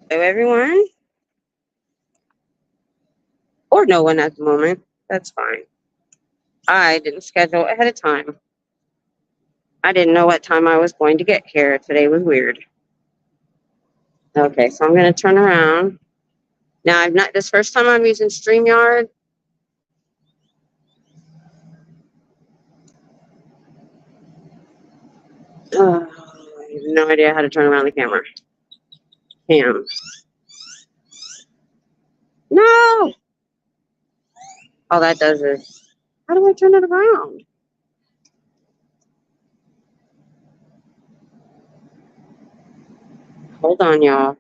Hello, everyone. Or no one at the moment. That's fine. I didn't schedule ahead of time. I didn't know what time I was going to get here. Today was weird. Okay, so I'm going to turn around. Now, this first time I'm using StreamYard. I have no idea how to turn around the camera. Cam. No! All that does is, how do I turn it around? Hold on, y'all.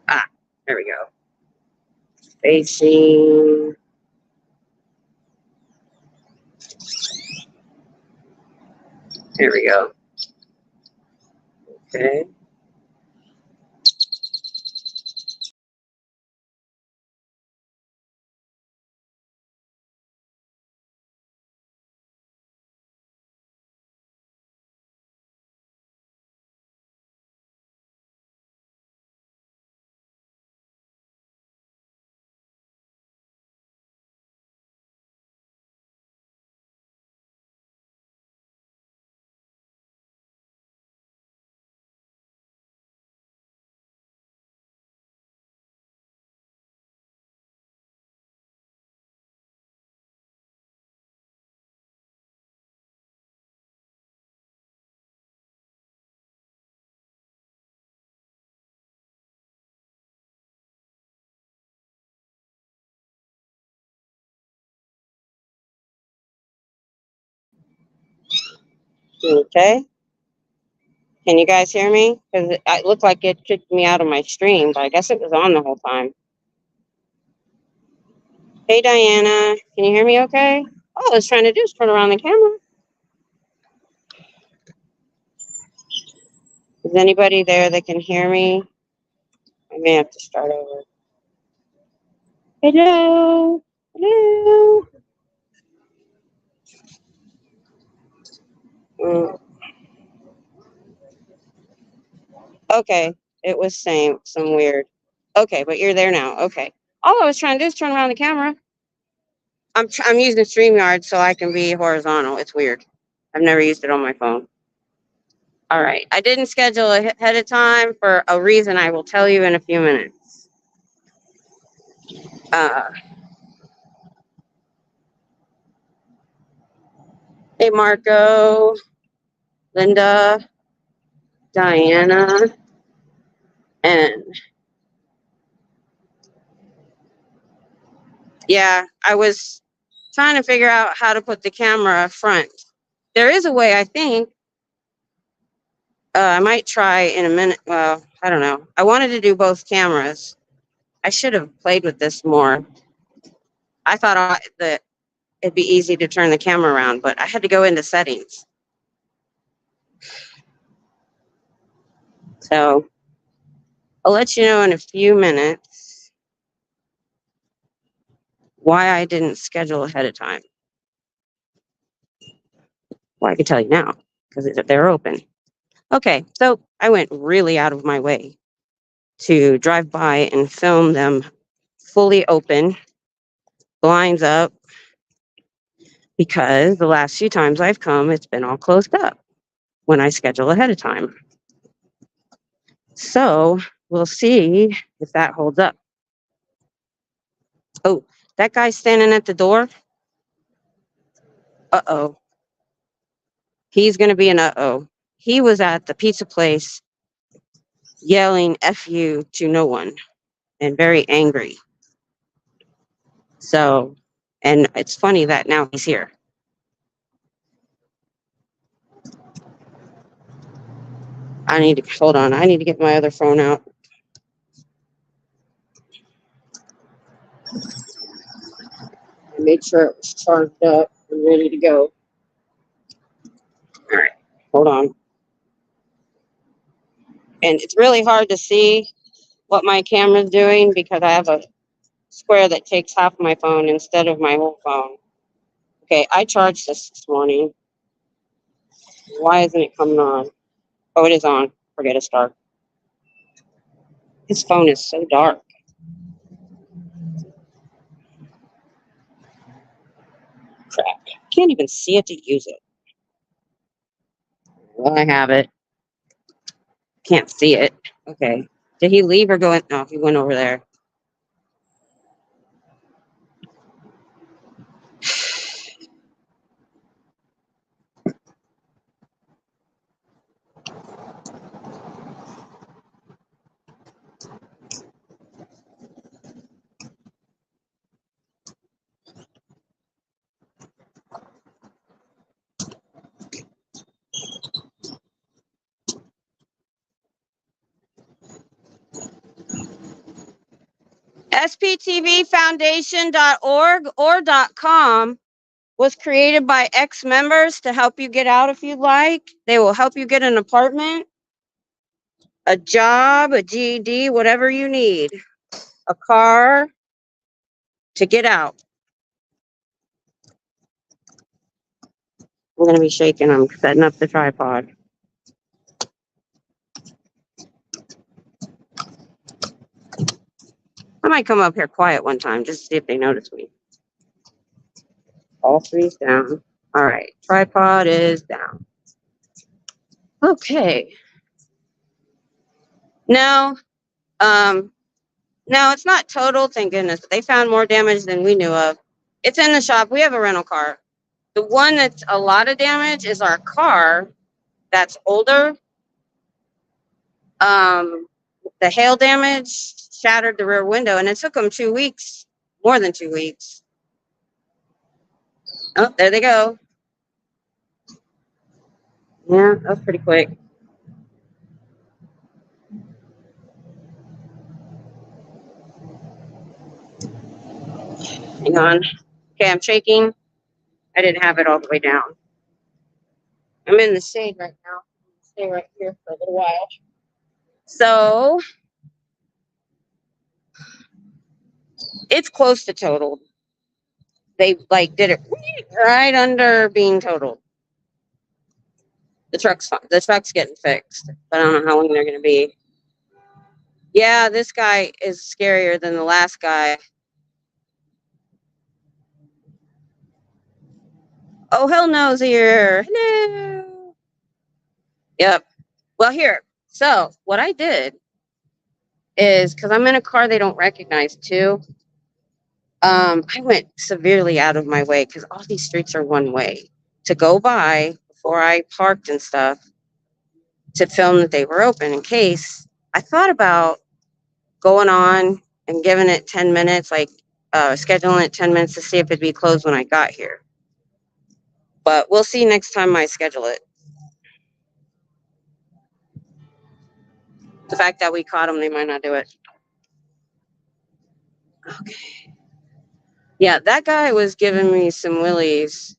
Ah, there we go. Facing. There we go. Okay. Okay. Can you guys hear me? Because it looked like it kicked me out of my stream, but I guess it was on the whole time. Hey, Diana. Can you hear me okay? All I was trying to do is turn around the camera. Is anybody there that can hear me? I may have to start over. Hello? Hello? Mm, okay. It was saying some weird. Okay, but you're there now. Okay. All I was trying to do is turn around the camera. I'm using StreamYard so I can be horizontal. It's weird. I've never used it on my phone. All right. I didn't schedule ahead of time for a reason I will tell you in a few minutes. Hey, Marco, Linda, Diana, and yeah, I was trying to figure out how to put the camera front. There is a way, I think. I might try in a minute. Well, I don't know. I wanted to do both cameras. I should have played with this more. I thought that it'd be easy to turn the camera around, but I had to go into settings. So I'll let you know in a few minutes why I didn't schedule ahead of time. Well, I can tell you now because they're open. Okay, so I went really out of my way to drive by and film them fully open, blinds up, because the last few times I've come, it's been all closed up when I schedule ahead of time. So we'll see if that holds up. Oh, that guy standing at the door. Uh-oh. He's going to be an uh-oh. He was at the pizza place yelling F you to no one and very angry. So, and it's funny that now he's here. I need to, hold on. I need to get my other phone out. I made sure it was charged up and ready to go. All right, hold on. And it's really hard to see what my camera's doing because I have a square that takes half my phone instead of my whole phone. Okay, I charged this morning. Why isn't it coming on? Oh, it is on. Forget it's dark. His phone is so dark. Crap. Can't even see it to use it. Well, I have it. Can't see it. Okay. Did he leave or go in? No, he went over there. sptvfoundation.org or .com was created by ex-members to help you get out if you'd like. They will help you get an apartment, a job, a GED, whatever you need, a car to get out. I'm going to be shaking. I'm setting up the tripod. I might come up here quiet one time just to see if they notice me. All three's down. All right. Tripod is down. Okay. No, no, it's not total. Thank goodness. They found more damage than we knew of. It's in the shop. We have a rental car. The one that's a lot of damage is our car that's older. The hail damage shattered the rear window, and it took them 2 weeks, more than 2 weeks. Oh, there they go. Yeah, that was pretty quick. Hang on. Okay, I'm shaking. I didn't have it all the way down. I'm in the shade right now. Stay right here for a little while. So it's close to totaled. They like did it right under being totaled. The truck's fine. The truck's getting fixed, but I don't know how long they're going to be. Yeah, this guy is scarier than the last guy. Oh, hell no's here. Hello. Yep. Well, here. So what I did is, because I'm in a car they don't recognize too, I went severely out of my way because all these streets are one way to go by before I parked and stuff to film that they were open in case. I thought about going on and giving it 10 minutes, like scheduling it 10 minutes to see if it'd be closed when I got here. But we'll see next time I schedule it. The fact that we caught them, they might not do it. Okay. Yeah, that guy was giving me some willies.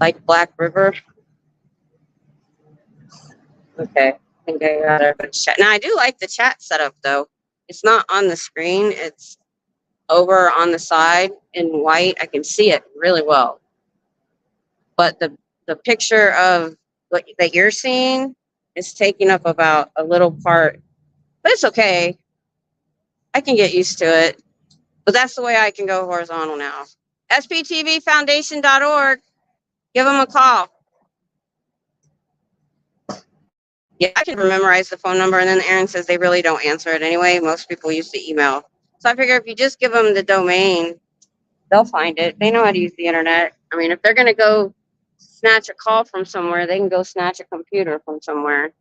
Like Black River. Okay. I think I got everybody's chat. Now, I do like the chat setup, though. It's not on the screen. It's over on the side in white. I can see it really well. But the picture of what that you're seeing is taking up about a little part. But it's okay. I can get used to it. But that's the way I can go horizontal now. sptvfoundation.org. Give them a call. Yeah, I can memorize the phone number, and then Aaron says they really don't answer it anyway. Most people use the email. So I figure if you just give them the domain, they'll find it. They know how to use the internet. I mean, if they're going to go snatch a call from somewhere, they can go snatch a computer from somewhere.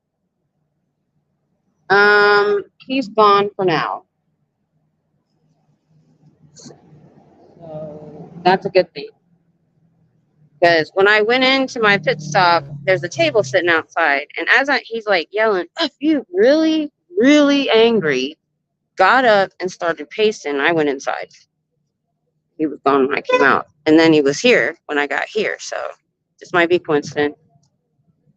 He's gone for now. So that's a good thing. Because when I went into my pit stop, there's a table sitting outside. And he's like yelling, "F you, really, really angry." Got up and started pacing. I went inside. He was gone when I came out. And then he was here when I got here. So this might be coincidence.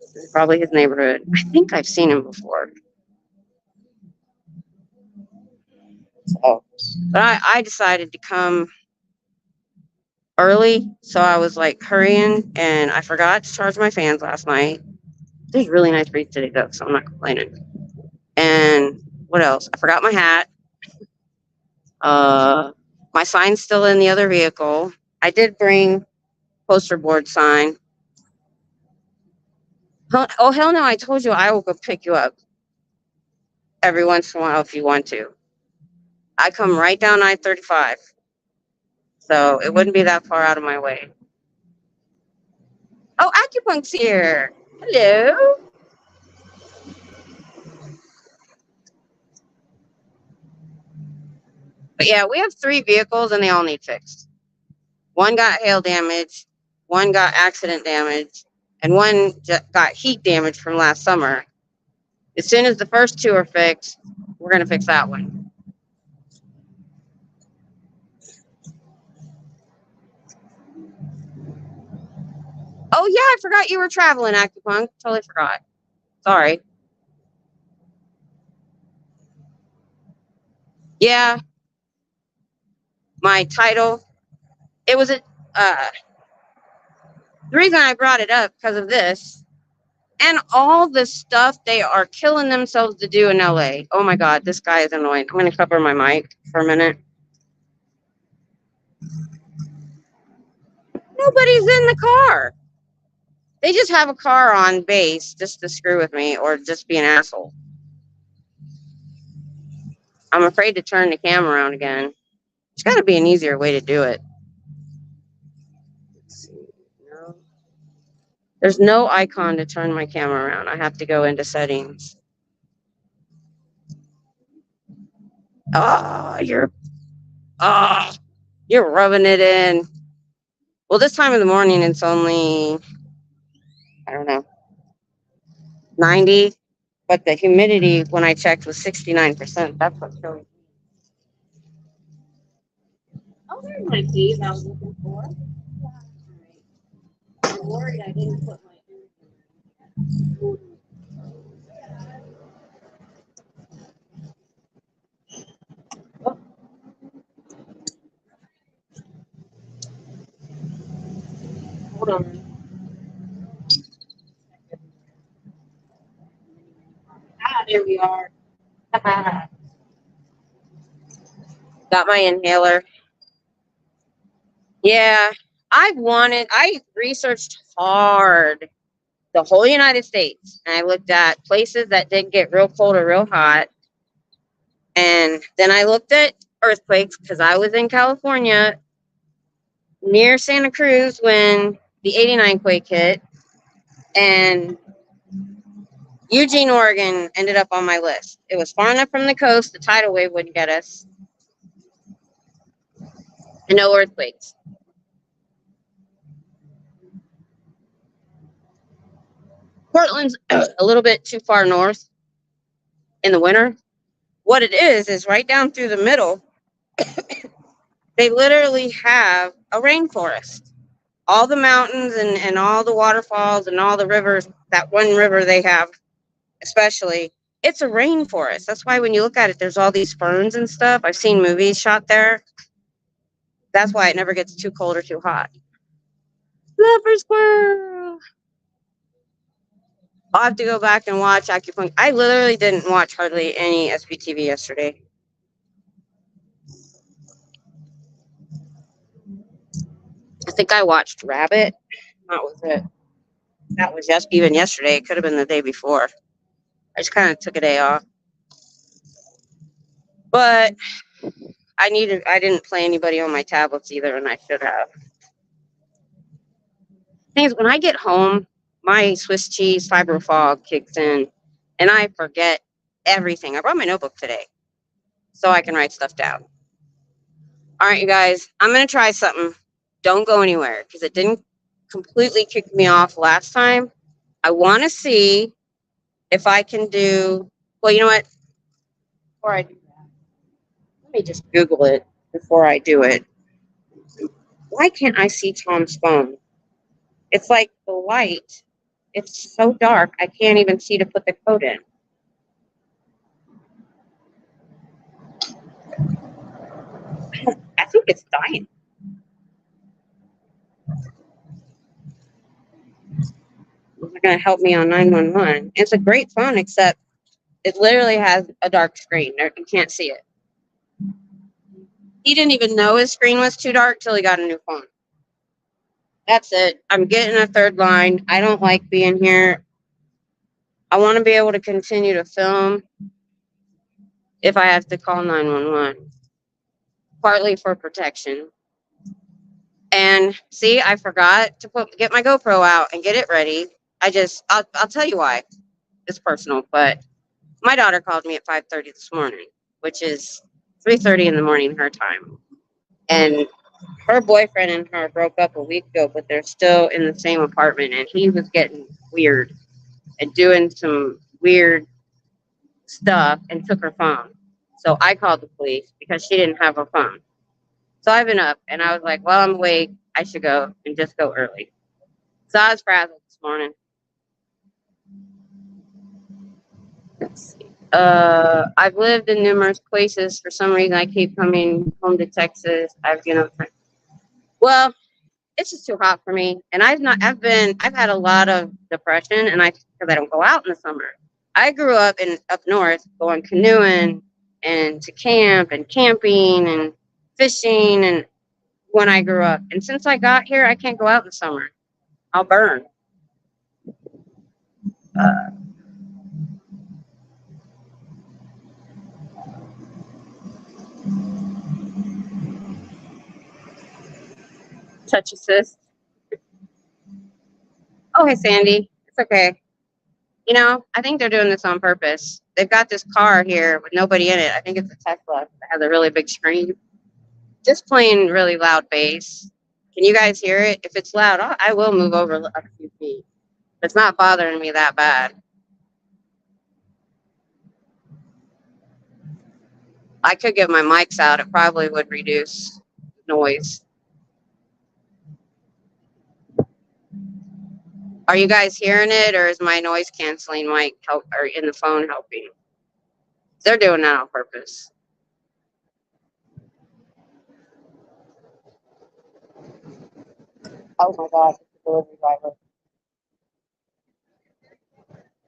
This is probably his neighborhood. I think I've seen him before. So, but I decided to come early, so I was like hurrying, and I forgot to charge my fans last night. It was really nice breeze today, though, so I'm not complaining. And what else? I forgot my hat. My sign's still in the other vehicle. I did bring poster board sign. Oh hell no! I told you I will go pick you up every once in a while if you want to. I come right down I-35, so it wouldn't be that far out of my way. Oh, acupuncture. Hello. But yeah, we have 3 vehicles and they all need fixed. One got hail damage, one got accident damage, and one got heat damage from last summer. As soon as the first 2 are fixed, we're going to fix that one. Oh, yeah, I forgot you were traveling, Acupunct. Totally forgot. Sorry. Yeah, my title. It was the reason I brought it up because of this and all the stuff they are killing themselves to do in LA. Oh my God, this guy is annoying. I'm going to cover my mic for a minute. Nobody's in the car. They just have a car on base just to screw with me or just be an asshole. I'm afraid to turn the camera around again. There's got to be an easier way to do it. Let's see. No. There's no icon to turn my camera around. I have to go into settings. Oh, you're rubbing it in. Well, this time of the morning, it's only, I don't know, 90, but the humidity when I checked was 69%. That's what's showing. Oh, there's my keys I was looking for. I'm worried I didn't put my. Oh, hold on. Ah, there we are. Got my inhaler. Yeah, I researched hard the whole United States. And I looked at places that didn't get real cold or real hot. And then I looked at earthquakes because I was in California near Santa Cruz when the 89 quake hit. And Eugene, Oregon ended up on my list. It was far enough from the coast, the tidal wave wouldn't get us. And no earthquakes. Portland's a little bit too far north in the winter. What it is right down through the middle, they literally have a rainforest. All the mountains and all the waterfalls and all the rivers, that one river they have, especially, it's a rainforest. That's why when you look at it, there's all these ferns and stuff. I've seen movies shot there. That's why it never gets too cold or too hot. Lover squirrel. I'll have to go back and watch acupuncture. I literally didn't watch hardly any SBTV yesterday. I think I watched Rabbit. That was it. That was just even yesterday. It could have been the day before. I just kind of took a day off. But I didn't play anybody on my tablets either, and I should have. Thing is, when I get home, my Swiss cheese fiber fog kicks in, and I forget everything. I brought my notebook today so I can write stuff down. All right, you guys, I'm going to try something. Don't go anywhere because it didn't completely kick me off last time. I want to see if I can do, well, you know what? Before I do that, let me just Google it before I do it. Why can't I see Tom's phone? It's like the light. It's so dark, I can't even see to put the code in. I think it's dying. They're going to help me on 911. It's a great phone, except it literally has a dark screen. You can't see it. He didn't even know his screen was too dark till he got a new phone. That's it. I'm getting a third line. I don't like being here. I want to be able to continue to film if I have to call 911, partly for protection. And see, I forgot to get my GoPro out and get it ready. I'll tell you why. It's personal, but my daughter called me at 5:30 this morning, which is 3:30 in the morning her time. And her boyfriend and her broke up a week ago, but they're still in the same apartment, and he was getting weird and doing some weird stuff and took her phone. So I called the police because she didn't have her phone. So I've been up, and I was like, well, I'm awake. I should go and just go early. So I was frazzled this morning. Let's see. I've lived in numerous places. For some reason, I keep coming home to Texas. Well, it's just too hot for me. And I've had a lot of depression, and because I don't go out in the summer. I grew up up north, going canoeing and to camp and camping and fishing, and when I grew up. And since I got here, I can't go out in the summer. I'll burn. Touch assist. Oh, hey, Sandy. It's okay. You know, I think they're doing this on purpose. They've got this car here with nobody in it. I think it's a Tesla that has a really big screen. Just playing really loud bass. Can you guys hear it? If it's loud, I will move over a few feet. It's not bothering me that bad. I could get my mics out. It probably would reduce noise. Are you guys hearing it, or is my noise canceling mic or in the phone helping? They're doing that on purpose. Oh my God, it's a delivery driver.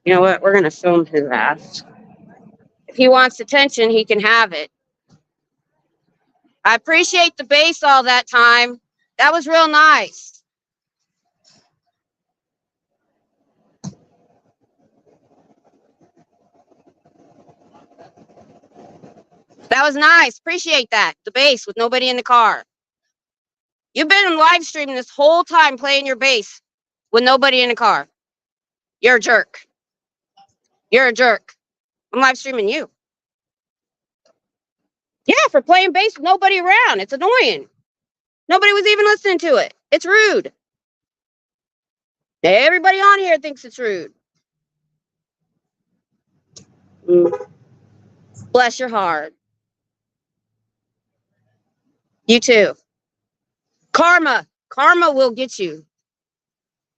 You know what? We're gonna film his ass. If he wants attention, he can have it. I appreciate the bass all that time. That was real nice. That was nice. Appreciate that. The bass with nobody in the car. You've been live streaming this whole time playing your bass with nobody in the car. You're a jerk. You're a jerk. I'm live streaming you. Yeah, for playing bass with nobody around. It's annoying. Nobody was even listening to it. It's rude. Everybody on here thinks it's rude. Bless your heart. You too. Karma. Karma will get you.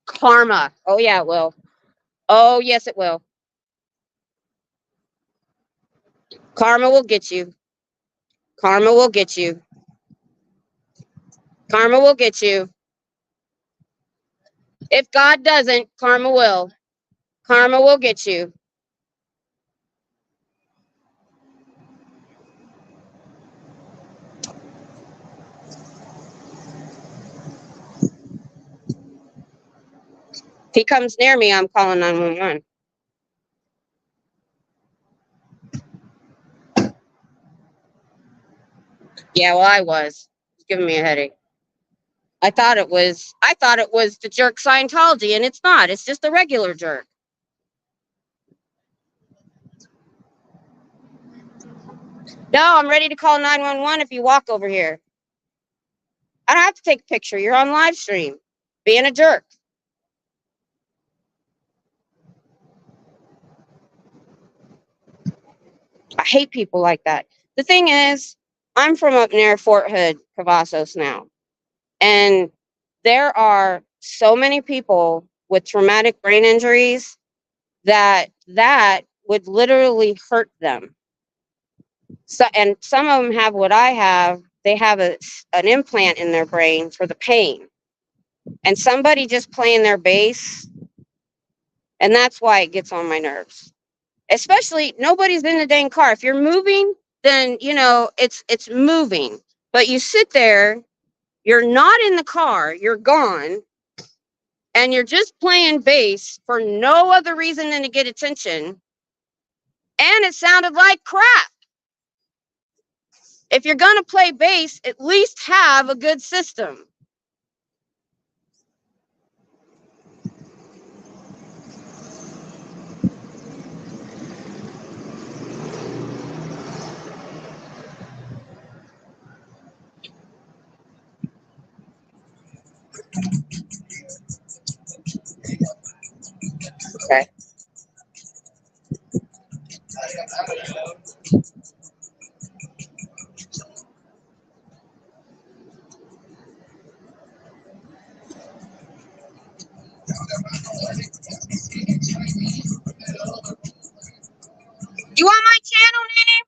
Karma. Oh, yeah, it will. Oh, yes, it will. Karma will get you. Karma will get you. Karma will get you. If God doesn't, karma will. Karma will get you. If he comes near me, I'm calling 911. Yeah, well, I was. It's giving me a headache. I thought it was the jerk Scientology, and it's not. It's just a regular jerk. No, I'm ready to call 911 if you walk over here. I don't have to take a picture. You're on live stream. Being a jerk. I hate people like that. The thing is, I'm from up near Fort Hood, Cavazos now. And there are so many people with traumatic brain injuries that would literally hurt them. So, and some of them have what I have. They have an implant in their brain for the pain. and somebody just playing their bass, and that's why it gets on my nerves. Especially nobody's in the dang car. If you're moving, then you know it's moving. But you sit there, you're not in the car, you're gone, and you're just playing bass for no other reason than to get attention. And it sounded like crap. If you're gonna play bass, at least have a good system. Okay. You want my channel name?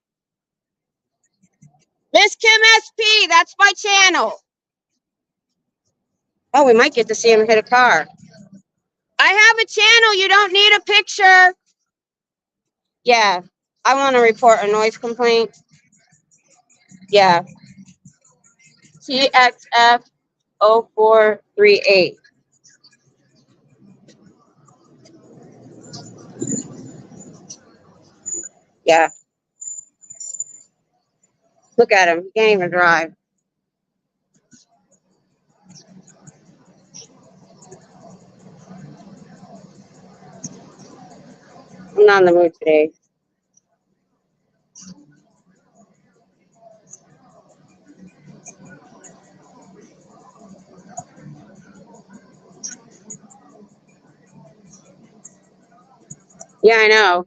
Miss Kim SP, that's my channel. Oh, we might get to see him hit a car. I have a channel, you don't need a picture. Yeah, I want to report a noise complaint. Yeah. TXF0438. Yeah. Look at him. He can't even drive. I'm not in the mood today. Yeah, I know.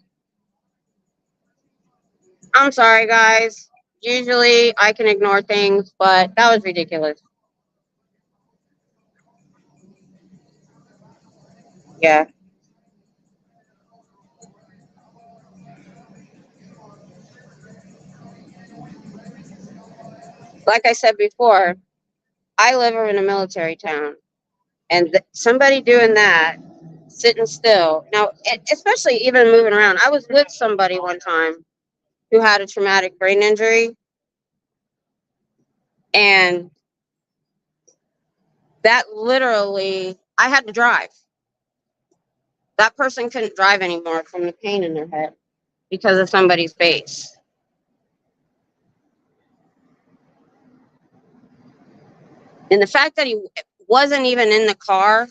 I'm sorry, guys. Usually I can ignore things, but that was ridiculous. Yeah. Like I said before, I live in a military town, and somebody doing that, sitting still. Now, especially even moving around. I was with somebody one time who had a traumatic brain injury, and that literally, I had to drive. That person couldn't drive anymore from the pain in their head because of somebody's face. And the fact that he wasn't even in the car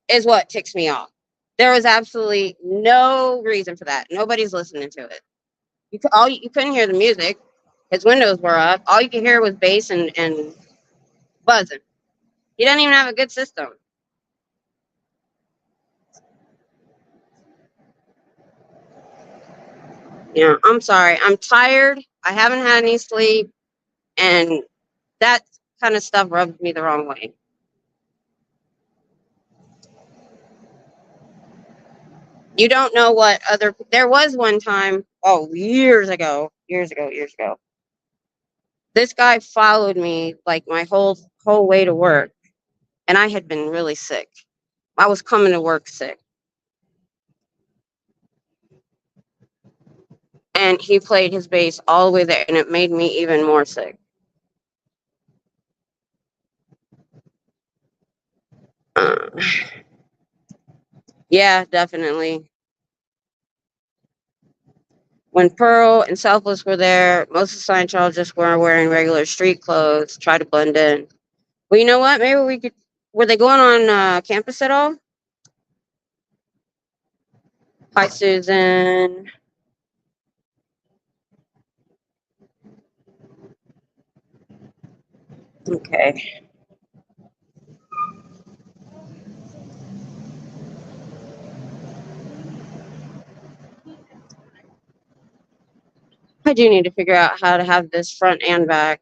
is what ticks me off. There was absolutely no reason for that. Nobody's listening to it. You couldn't hear the music. His windows were up. All you could hear was bass and buzzing. He doesn't even have a good system. Yeah, I'm sorry. I'm tired. I haven't had any sleep, and that kind of stuff rubs me the wrong way. You don't know what other. There was one time, oh, years ago. This guy followed me like my whole way to work, and I had been really sick. I was coming to work sick, and he played his bass all the way there, and it made me even more sick. Uh, yeah, definitely. When Pearl and Selfless were there, most of the Scientologists were wearing regular street clothes, try to blend in. Well, you know what? Maybe we could. Were they going on campus at all? Hi, Susan. Okay. I do need to figure out how to have this front and back.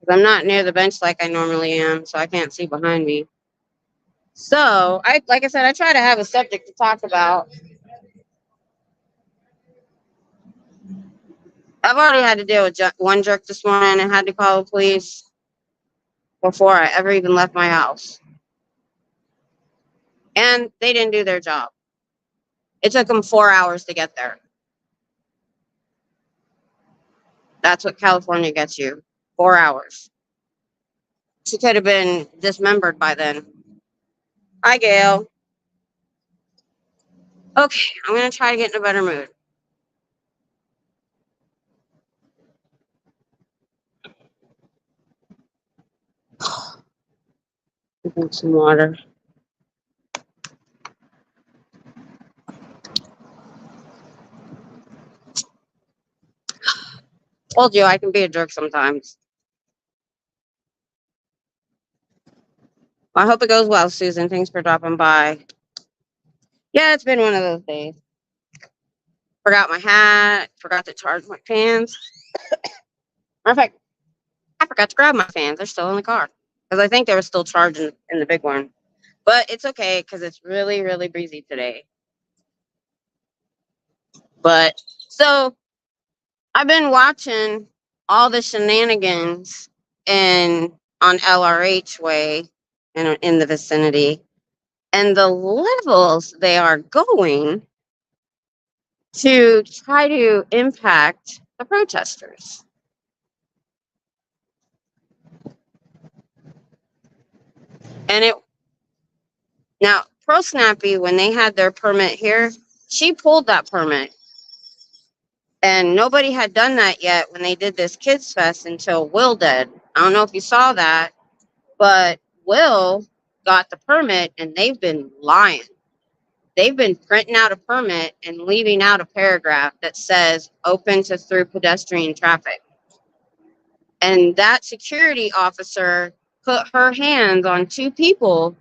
Because I'm not near the bench like I normally am, so I can't see behind me. So, like I said, I try to have a subject to talk about. I've already had to deal with one jerk this morning and had to call the police before I ever even left my house. And they didn't do their job. It took them 4 hours to get there. That's what California gets you. 4 hours. She could have been dismembered by then. Hi, Gail. Okay, I'm going to try to get in a better mood. Drink some water. Told you I can be a jerk sometimes. Well, I hope it goes well, Susan. Thanks for dropping by. Yeah, it's been one of those days. Forgot my hat. Forgot to charge my fans. Matter of fact, I forgot to grab my fans. They're still in the car. Because I think they were still charging in the big one. But it's okay because it's really, really breezy today. But so I've been watching all the shenanigans on LRH way in the vicinity, and the levels they are going to try to impact the protesters. And it now Pro Snappy, when they had their permit here, she pulled that permit. And nobody had done that yet when they did this Kids Fest until Will did. I don't know if you saw that, but Will got the permit and they've been lying. They've been printing out a permit and leaving out a paragraph that says open to through pedestrian traffic. And that security officer put her hands on 2 people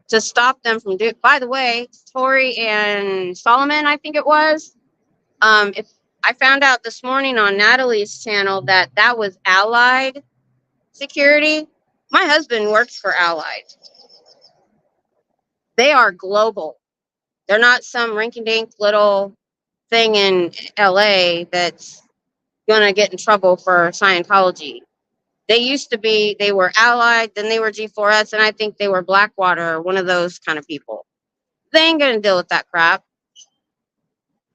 to stop them from doing. By the way, Tori and Solomon, I think it was. If I found out this morning on Natalie's channel that was Allied Security. My husband works for Allied. They are global. They're not some rinky-dink little thing in LA that's gonna get in trouble for Scientology. They were Allied, then they were G4S, and I think they were Blackwater or one of those kind of people. They ain't gonna deal with that crap.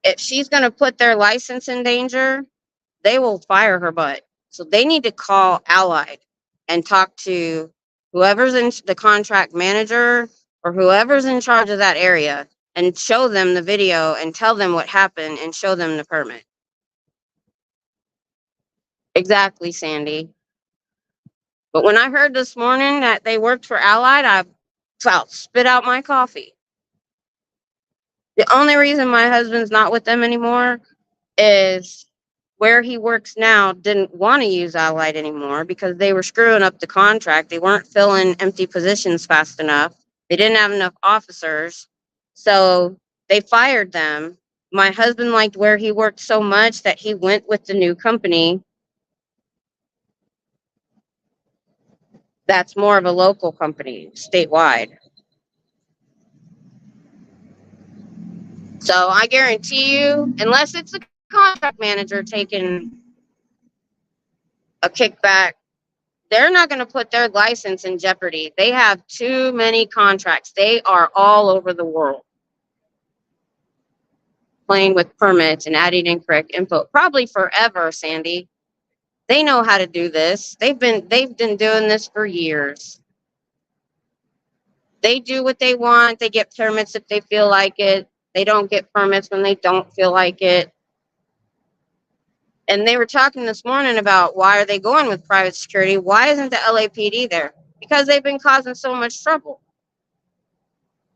If she's gonna put their license in danger, they will fire her butt. So they need to call Allied and talk to whoever's in the contract manager or whoever's in charge of that area and show them the video and tell them what happened and show them the permit. Exactly, Sandy. But when I heard this morning that they worked for Allied, I felt spit out my coffee. The only reason my husband's not with them anymore is where he works now didn't want to use Allied anymore because they were screwing up the contract. They weren't filling empty positions fast enough. They didn't have enough officers. So they fired them. My husband liked where he worked so much that he went with the new company. That's more of a local company, statewide. So I guarantee you, unless it's a contract manager taking a kickback, they're not going to put their license in jeopardy. They have too many contracts. They are all over the world playing with permits and adding incorrect info. Probably forever, Sandy. They know how to do this. They've been doing this for years. They do what they want. They get permits if they feel like it. They don't get permits when they don't feel like it. And they were talking this morning about why are they going with private security? Why isn't the LAPD there? Because they've been causing so much trouble.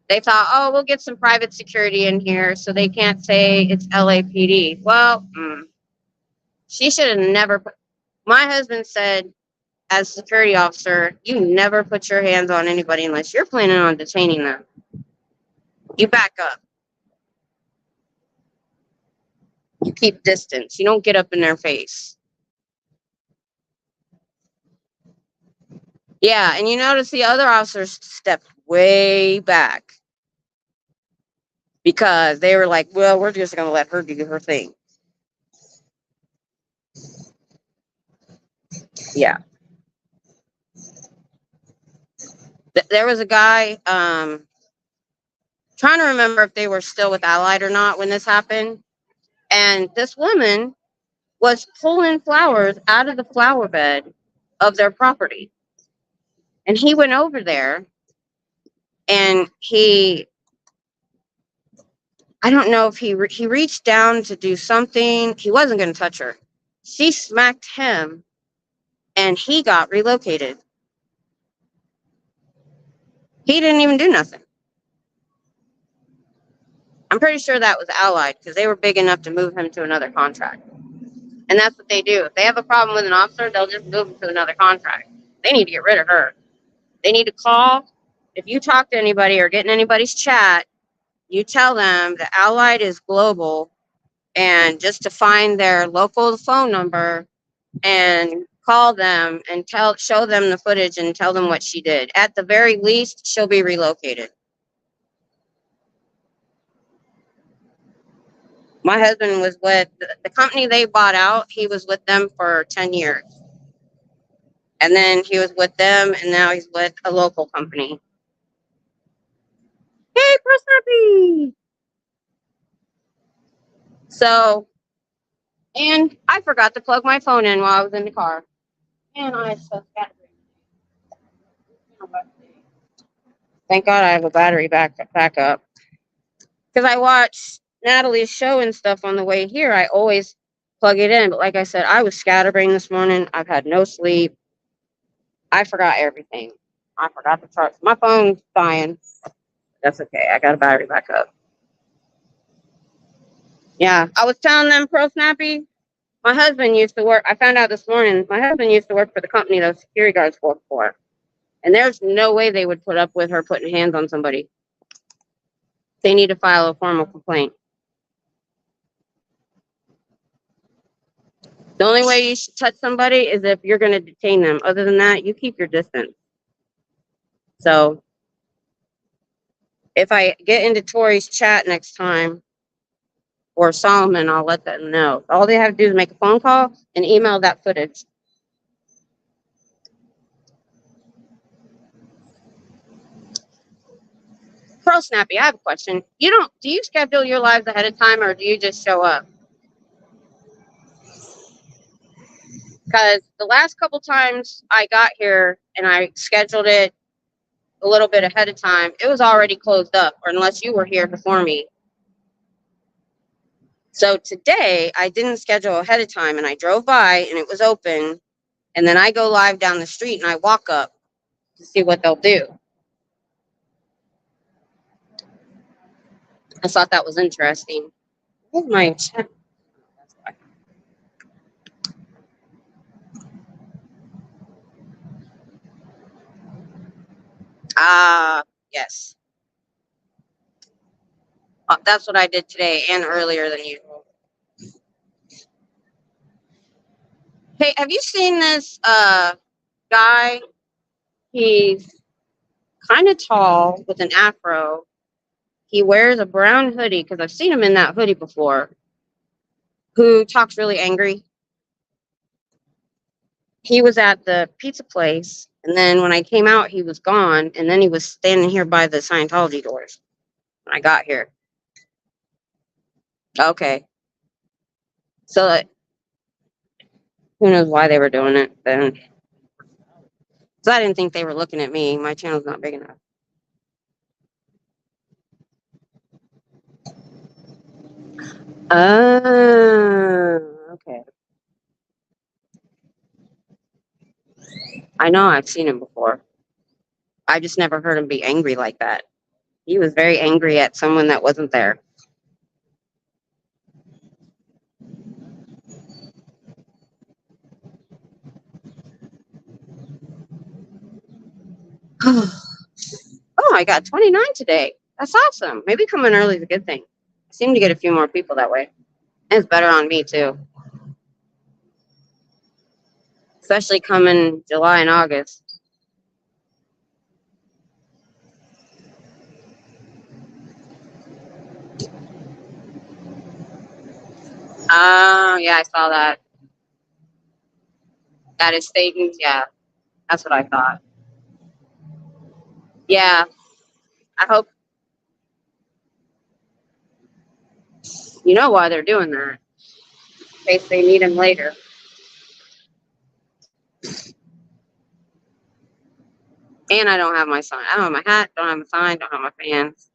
They thought, oh, we'll get some private security in here so they can't say it's LAPD. Well, she should have never put. My husband said, as security officer, you never put your hands on anybody unless you're planning on detaining them. You back up. You keep distance. You don't get up in their face. Yeah, and you notice the other officers stepped way back because they were like, well, we're just going to let her do her thing. Yeah. There was a guy, Trying to remember if they were still with Allied or not when this happened. And this woman was pulling flowers out of the flower bed of their property. And he went over there and I don't know if he reached down to do something. He wasn't going to touch her. She smacked him and he got relocated. He didn't even do nothing. I'm pretty sure that was Allied because they were big enough to move him to another contract. And that's what they do. If they have a problem with an officer, they'll just move him to another contract. They need to get rid of her. They need to call. If you talk to anybody or get in anybody's chat, you tell them that Allied is global and just to find their local phone number and call them and show them the footage and tell them what she did. At the very least, she'll be relocated. My husband was with the company they bought out. He was with them for 10 years. And then he was with them, and now he's with a local company. Hey, Persepi! So, and I forgot to plug my phone in while I was in the car. And I so scattered. Thank God I have a battery backup. Because I watch Natalie's show and stuff on the way here. I always plug it in. But like I said, I was scatterbrained this morning. I've had no sleep. I forgot everything. I forgot to charge. My phone's dying. That's okay. I got a battery backup. Yeah. I was telling them, Pro Snappy, my husband used to work. I found out this morning, my husband used to work for the company those security guards work for. And there's no way they would put up with her putting hands on somebody. They need to file a formal complaint. The only way you should touch somebody is if you're going to detain them. Other than that, you keep your distance. So if I get into Tori's chat next time or Solomon, I'll let them know. All they have to do is make a phone call and email that footage. Pearl Snappy, I have a question. Do you schedule your lives ahead of time or do you just show up? Because the last couple times I got here and I scheduled it a little bit ahead of time, it was already closed up, or unless you were here before me. So today I didn't schedule ahead of time and I drove by and it was open. And then I go live down the street and I walk up to see what they'll do. I thought that was interesting. Where's my chat? Yes. That's what I did today and earlier than usual. Hey, have you seen this guy? He's kind of tall with an afro. He wears a brown hoodie because I've seen him in that hoodie before. Who talks really angry. He was at the pizza place, and then when I came out, he was gone, and then he was standing here by the Scientology doors when I got here. Okay. So who knows why they were doing it then? Because I didn't think they were looking at me. My channel's not big enough. Okay. I know I've seen him before. I just never heard him be angry like that. He was very angry at someone that wasn't there. Oh, I got 29 today. That's awesome. Maybe coming early is a good thing. I seem to get a few more people that way. And it's better on me too. Especially coming July and August. Oh, yeah, I saw that. That is Satan's, yeah. That's what I thought. Yeah, I hope. You know why they're doing that. In case they need him later. And I don't have my sign. I don't have my hat, don't have my sign, don't have my fans.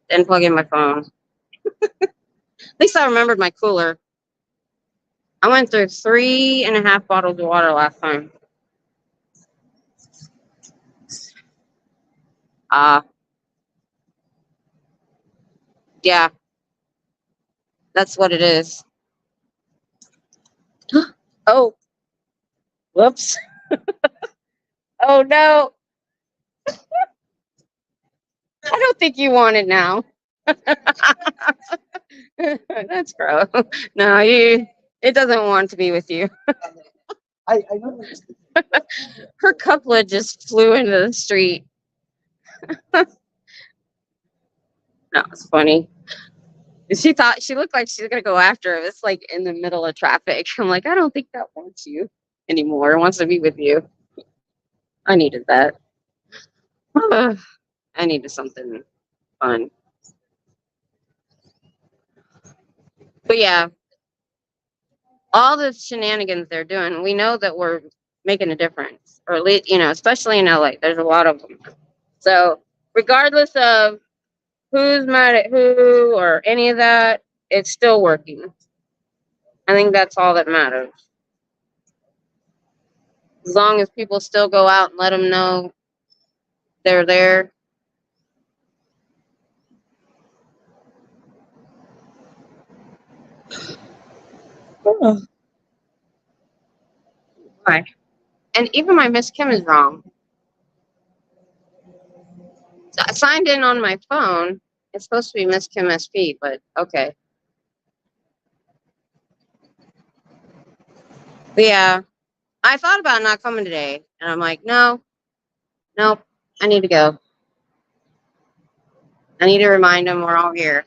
Didn't plug in my phone. At least I remembered my cooler. I went through 3.5 bottles of water last time. Yeah, that's what it is. Oh, whoops. Oh no. I don't think you want it now. That's gross. No, it doesn't want to be with you. I know. Her couplet just flew into the street. That was funny. She looked like she was gonna go after it. It's like in the middle of traffic. I'm like, I don't think that wants you anymore. It wants to be with you. I needed that. I needed something fun. But yeah, all the shenanigans they're doing, we know that we're making a difference, or at least, especially in LA, there's a lot of them. So regardless of who's mad at who or any of that, it's still working. I think that's all that matters. As long as people still go out and let them know they're there. Oh. Why? And even my Miss Kim is wrong. I signed in on my phone. It's supposed to be Miss Kim SP, but okay. But yeah, I thought about not coming today, and I'm like, nope, I need to go. I need to remind them we're all here.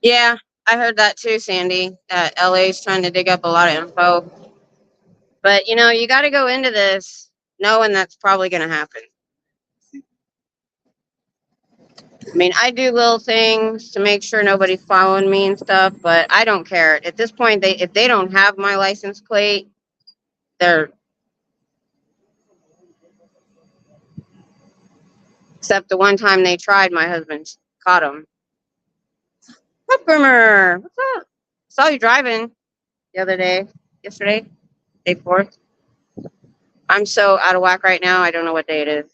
Yeah, I heard that too, Sandy, that LA is trying to dig up a lot of info. But, you got to go into this knowing that's probably going to happen. I mean, I do little things to make sure nobody's following me and stuff, but I don't care. At this point, if they don't have my license plate, they're... Except the one time they tried, my husband caught them. What, Boomer? What's up? Saw you driving the other day. Yesterday? Day 4th. I'm so out of whack right now, I don't know what day it is.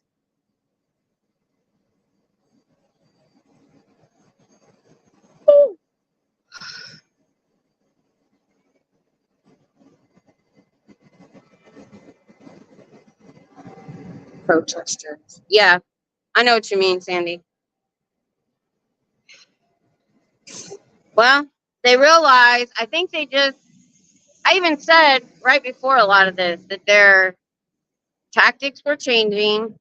Protesters. Yeah, I know what you mean, Sandy. Well, they realize, I think I even said right before a lot of this that their tactics were changing.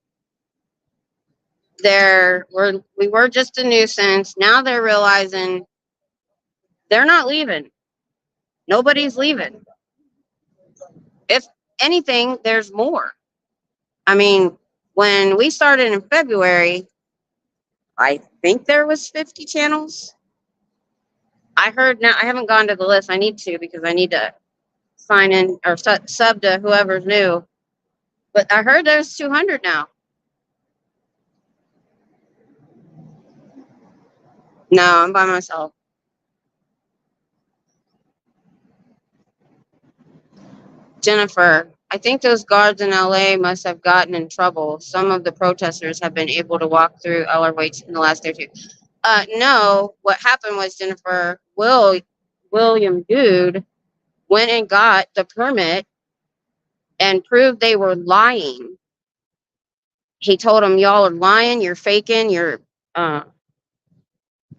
We were just a nuisance. Now they're realizing they're not leaving. Nobody's leaving. If anything, there's more. I mean, when we started in February, I think there was 50 channels. I heard now, I haven't gone to the list. I need to, because I need to sign in or sub to whoever's new. But I heard there's 200 now. No, I'm by myself. Jennifer, I think those guards in LA must have gotten in trouble. Some of the protesters have been able to walk through LRH in the last day or two. No, what happened was Jennifer, William Dude went and got the permit and proved they were lying. He told them, y'all are lying, you're faking, I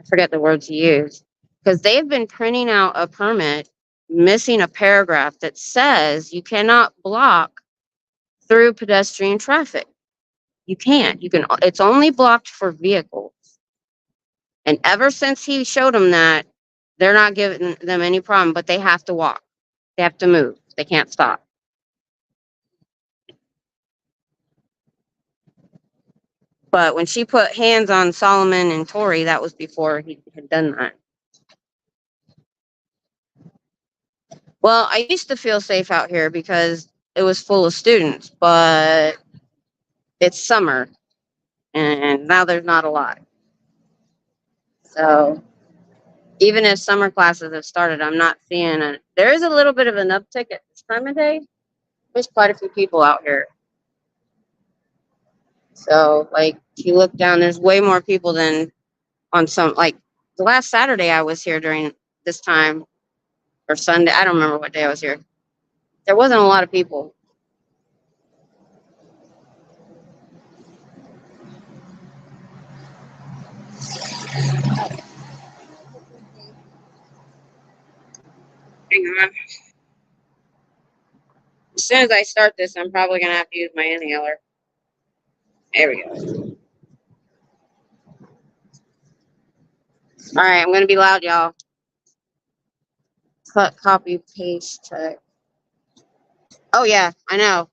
forget the words he used, because they've been printing out a permit missing a paragraph that says you cannot block through pedestrian traffic. You can't. It's only blocked for vehicles. And ever since he showed them that, they're not giving them any problem, but they have to walk. They have to move. They can't stop. But when she put hands on Solomon and Tori, that was before he had done that. Well, I used to feel safe out here because it was full of students, but it's summer and now there's not a lot. So even if summer classes have started, I'm not seeing it. There is a little bit of an uptick at this time of day. There's quite a few people out here. So, like, if you look down, there's way more people than on some, like, the last Saturday I was here during this time, or Sunday. I don't remember what day I was here. There wasn't a lot of people. Hang on. As soon as I start this, I'm probably going to have to use my inhaler. There we go. All right, I'm going to be loud, y'all. Cut, copy, paste, check. Oh, yeah, I know.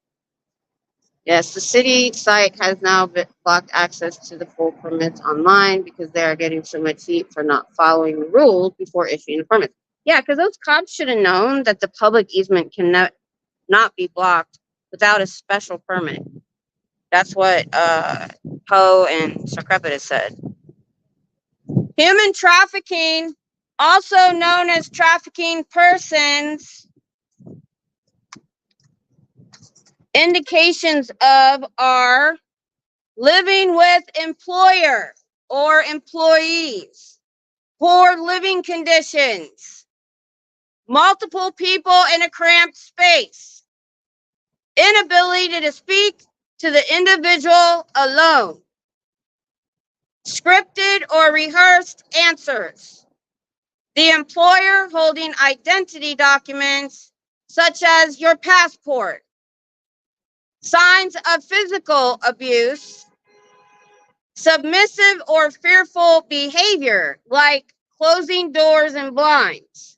Yes, the city site has now blocked access to the full permits online because they are getting so much heat for not following the rules before issuing the permits. Yeah, because those cops should have known that the public easement can not be blocked without a special permit. That's what Poe and Sarkrepit said. Human trafficking, also known as trafficking persons, indications of are living with employer or employees, poor living conditions, multiple people in a cramped space, inability to speak to the individual alone, scripted or rehearsed answers, the employer holding identity documents such as your passport, signs of physical abuse, submissive or fearful behavior like closing doors and blinds,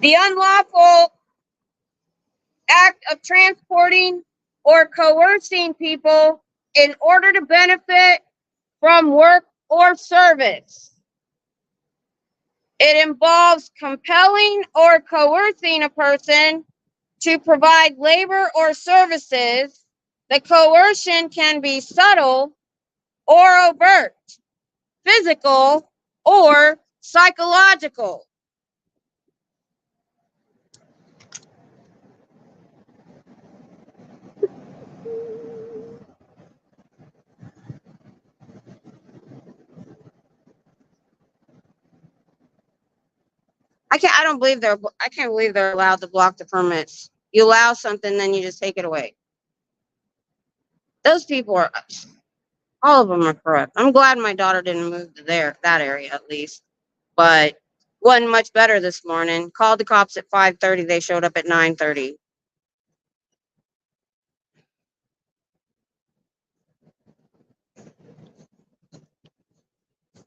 the unlawful act of transporting or coercing people in order to benefit from work or service. It involves compelling or coercing a person to provide labor or services. The coercion can be subtle or overt, physical or psychological. I can't believe they're allowed to block the permits. You allow something, then you just take it away. Those people are, all of them are corrupt. I'm glad my daughter didn't move to that area at least. But wasn't much better this morning. Called the cops at 5:30. They showed up at 9:30.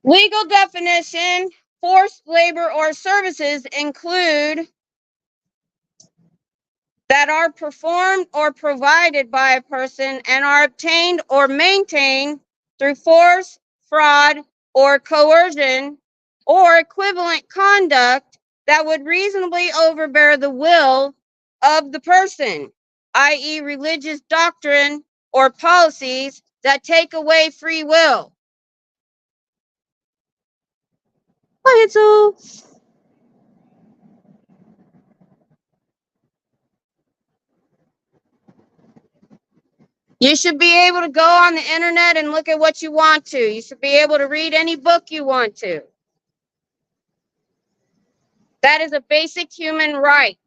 Legal definition: forced labor or services include that are performed or provided by a person and are obtained or maintained through force, fraud, or coercion, or equivalent conduct that would reasonably overbear the will of the person, i.e., religious doctrine or policies that take away free will. Quiet, so. You should be able to go on the internet and look at what you want to. You should be able to read any book you want to. That is a basic human right.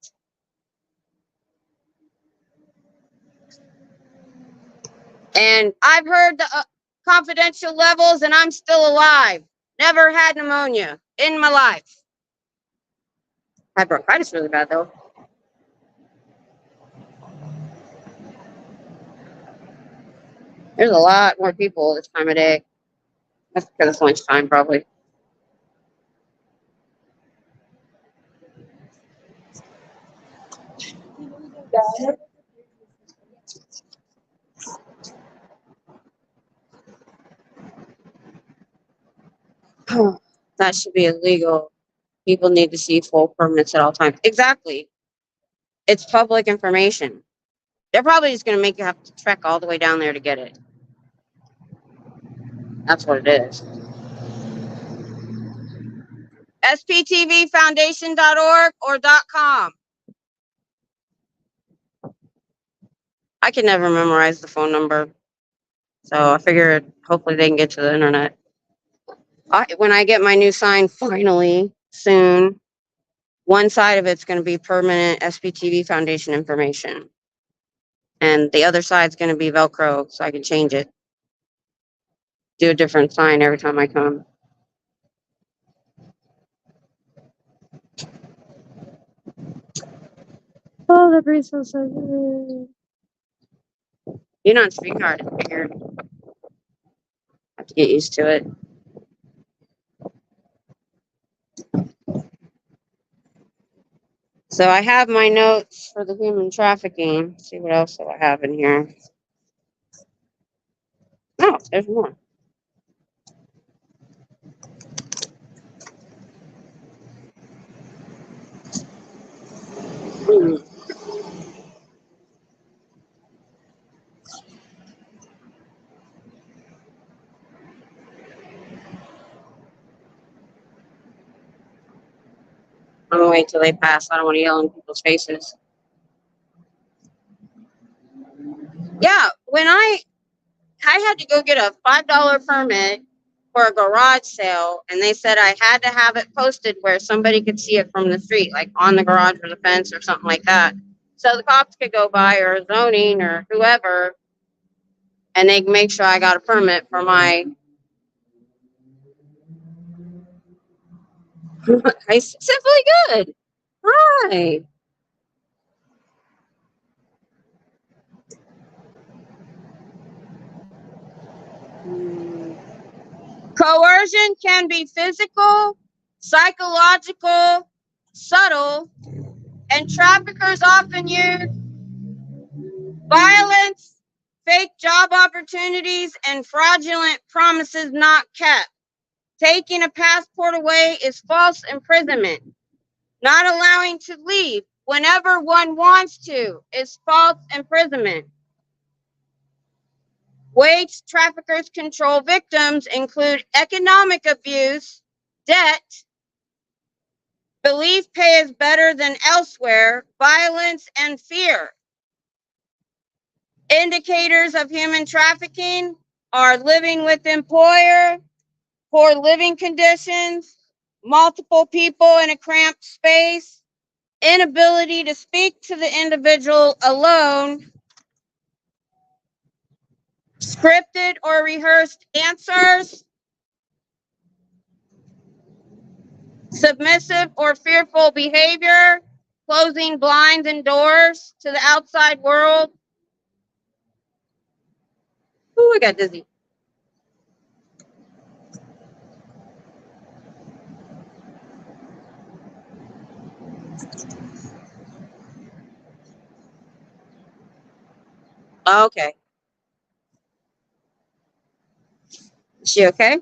And I've heard the confidential levels, and I'm still alive. Never had pneumonia in my life. I had bronchitis really bad, though. There's a lot more people this time of day. That's because it's lunchtime, probably. That should be illegal. People need to see full permits at all times. Exactly. It's public information. They're probably just going to make you have to trek all the way down there to get it. That's what it is. sptvfoundation.org or .com. I can never memorize the phone number. So I figured hopefully they can get to the internet. When I get my new sign finally soon, one side of it's going to be permanent SPTV Foundation information. And the other side's going to be Velcro so I can change it. Do a different sign every time I come. Oh, the breeze feels so good. You're not streamyard. I figured. Have to get used to it. So I have my notes for the human trafficking. Let's see what else do I have in here. Oh, there's more. I'm gonna wait till they pass. I don't want to yell in people's faces. Yeah, when I had to go get a $5 permit for a garage sale, and they said I had to have it posted where somebody could see it from the street, like on the garage or the fence or something like that. So the cops could go by, or zoning or whoever, and they can make sure I got a permit for my simply good. Hi. Coercion can be physical, psychological, subtle, and traffickers often use violence, fake job opportunities, and fraudulent promises not kept. Taking a passport away is false imprisonment. Not allowing to leave whenever one wants to is false imprisonment. Ways traffickers control victims include economic abuse, debt, belief pay is better than elsewhere, violence, and fear. Indicators of human trafficking are living with employer, poor living conditions, multiple people in a cramped space, inability to speak to the individual alone, scripted or rehearsed answers, submissive or fearful behavior, closing blinds and doors to the outside world. Ooh, I got dizzy. Okay. Is she okay?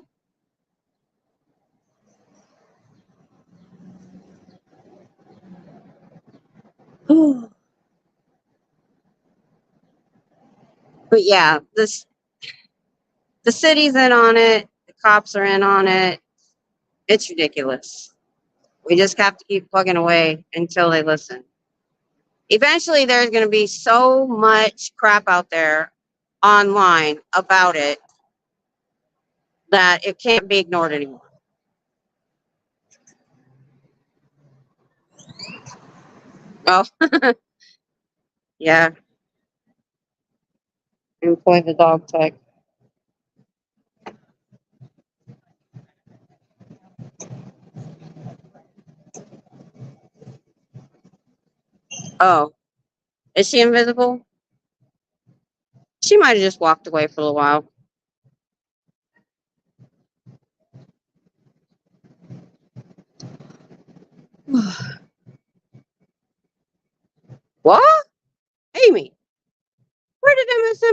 But yeah, the city's in on it. The cops are in on it. It's ridiculous. We just have to keep plugging away until they listen. Eventually, there's going to be so much crap out there online about it that it can't be ignored anymore. Oh, yeah. Employ the dog tag. Oh, is she invisible? She might have just walked away for a little while. What?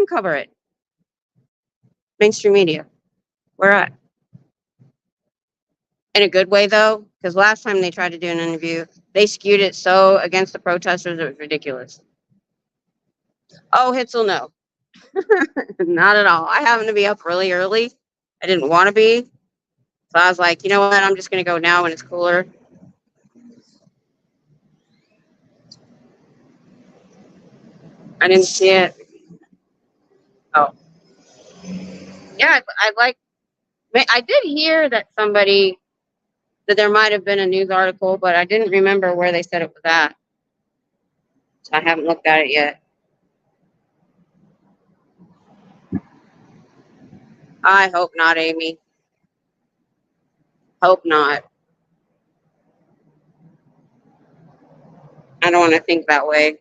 them cover it. Mainstream media. Where at? In a good way, though, because last time they tried to do an interview, they skewed it so against the protesters, it was ridiculous. Oh, Hitzel, no. Not at all. I happened to be up really early. I didn't want to be. So I was like, you know what? I'm just going to go now when it's cooler. I didn't see it. Oh. Yeah, I did hear that there might have been a news article, but I didn't remember where they said it was at. So I haven't looked at it yet. I hope not, Amy. Hope not. I don't want to think that way.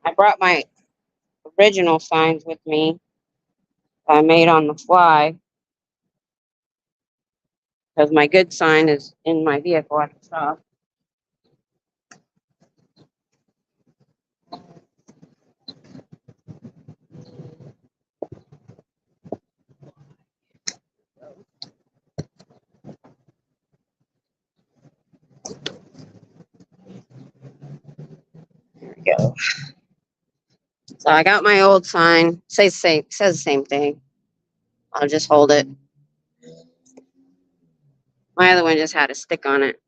I brought my original signs with me. I made on the fly because my good sign is in my vehicle at the shop. There we go. So I got my old sign. Says the same thing. I'll just hold it. My other one just had a stick on it.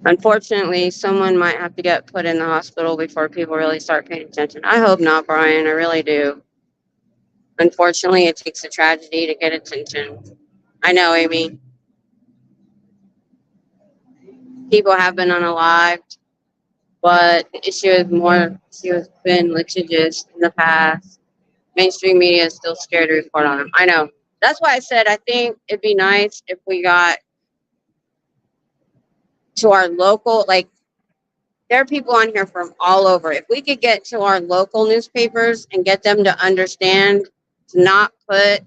Unfortunately, someone might have to get put in the hospital before people really start paying attention. I hope not, Brian. I really do. Unfortunately, it takes a tragedy to get attention. I know, Amy. People have been unalived, but the issue is more, she has been litigious in the past. Mainstream media is still scared to report on them. I know. That's why I said I think it'd be nice if we got to our local, like, there are people on here from all over. If we could get to our local newspapers and get them to understand to not put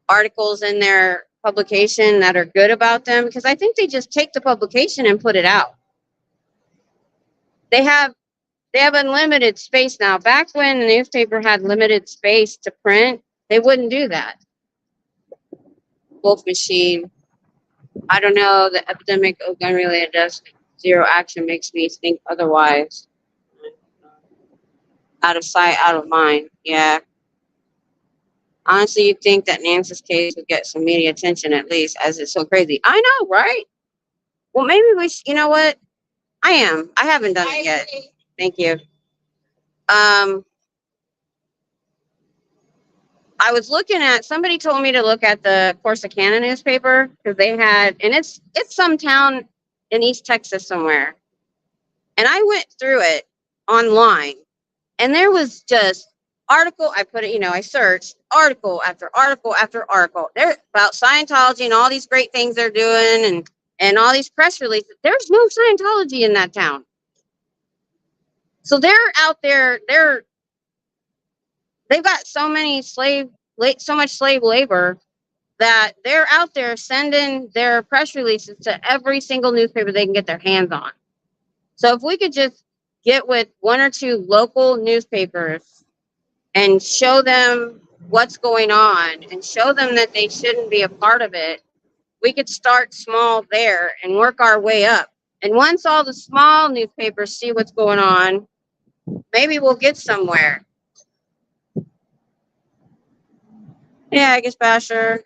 articles in their publication that are good about them, because I think they just take the publication and put it out. They have unlimited space now. Back when the newspaper had limited space to print, they wouldn't do that. Wolf machine. I don't know. The epidemic of gun-related deaths, zero action makes me think otherwise. Out of sight, out of mind. Yeah. Honestly, you'd think that Nancy's case would get some media attention at least, as it's so crazy. I know, right? Well, maybe you know what? I haven't done it yet. Thank you. I was looking at, somebody told me to look at the Corsicana newspaper because they had, and it's some town in East Texas somewhere. And I went through it online and there was just article, I put it, I searched article after article after article. They're about Scientology and all these great things they're doing and all these press releases. There's no Scientology in that town. So they're out there, they've got so much slave labor that they're out there sending their press releases to every single newspaper they can get their hands on. So if we could just get with one or two local newspapers and show them what's going on and show them that they shouldn't be a part of it, we could start small there and work our way up. And once all the small newspapers see what's going on, maybe we'll get somewhere. Yeah, I guess Basher.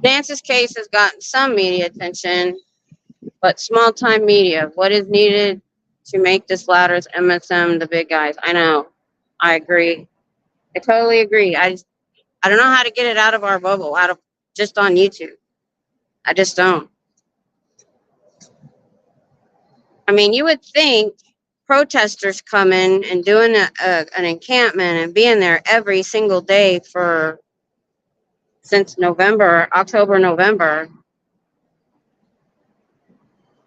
Nance's case has gotten some media attention, but small-time media, what is needed to make this louder is MSM, the big guys. I know. I agree. I totally agree. I don't know how to get it out of our bubble, just on YouTube. I just don't. I mean, you would think protesters coming and doing an encampment and being there every single day for since November, October, November.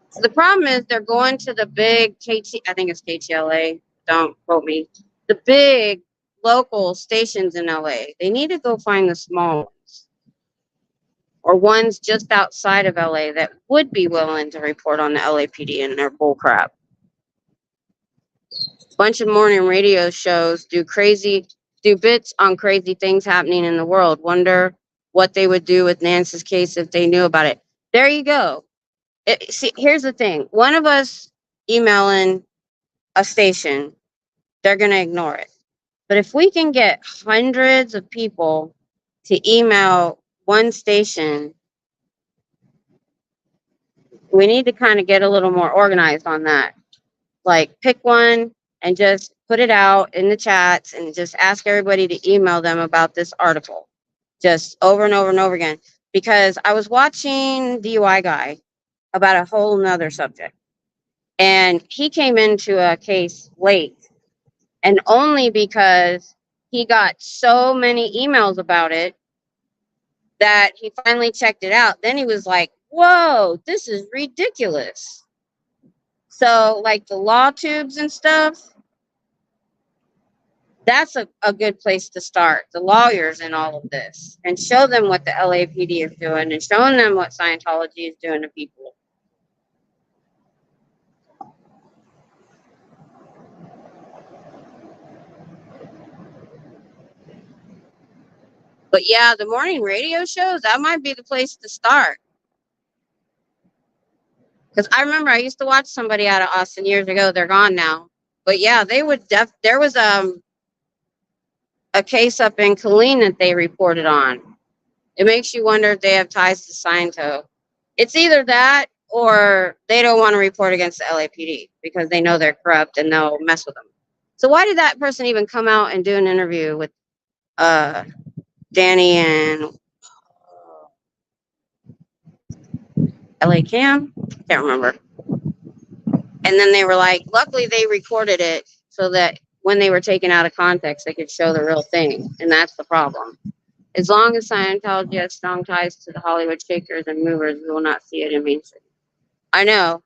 So the problem is they're going to the big I think it's KTLA. Don't quote me. The big local stations in LA. They need to go find the small ones or ones just outside of LA that would be willing to report on the LAPD and their bullcrap. Bunch of morning radio shows do bits on crazy things happening in the world. Wonder what they would do with Nance's case if they knew about it. There you go. See, here's the thing. One of us emailing a station, they're going to ignore it. But if we can get hundreds of people to email one station, we need to kind of get a little more organized on that. Like pick one and just put it out in the chats and just ask everybody to email them about this article. Just over and over and over again. Because I was watching DUI guy about a whole nother subject. And he came into a case late. And only because he got so many emails about it that he finally checked it out. Then he was like, whoa, this is ridiculous. So like the law tubes and stuff, that's a good place to start. The lawyers in all of this, and show them what the LAPD is doing and showing them what Scientology is doing to people. But yeah, the morning radio shows, that might be the place to start. Because I remember I used to watch somebody out of Austin years ago. They're gone now. But yeah, they would there was a case up in Killeen that they reported on. It makes you wonder if they have ties to Scientology. It's either that or they don't want to report against the LAPD because they know they're corrupt and they'll mess with them. So why did that person even come out and do an interview with Danny and LA Cam? Can't remember. And then they were like, luckily they recorded it so that when they were taken out of context, they could show the real thing. And that's the problem. As long as Scientology has strong ties to the Hollywood shakers and movers, we will not see it in mainstream. I know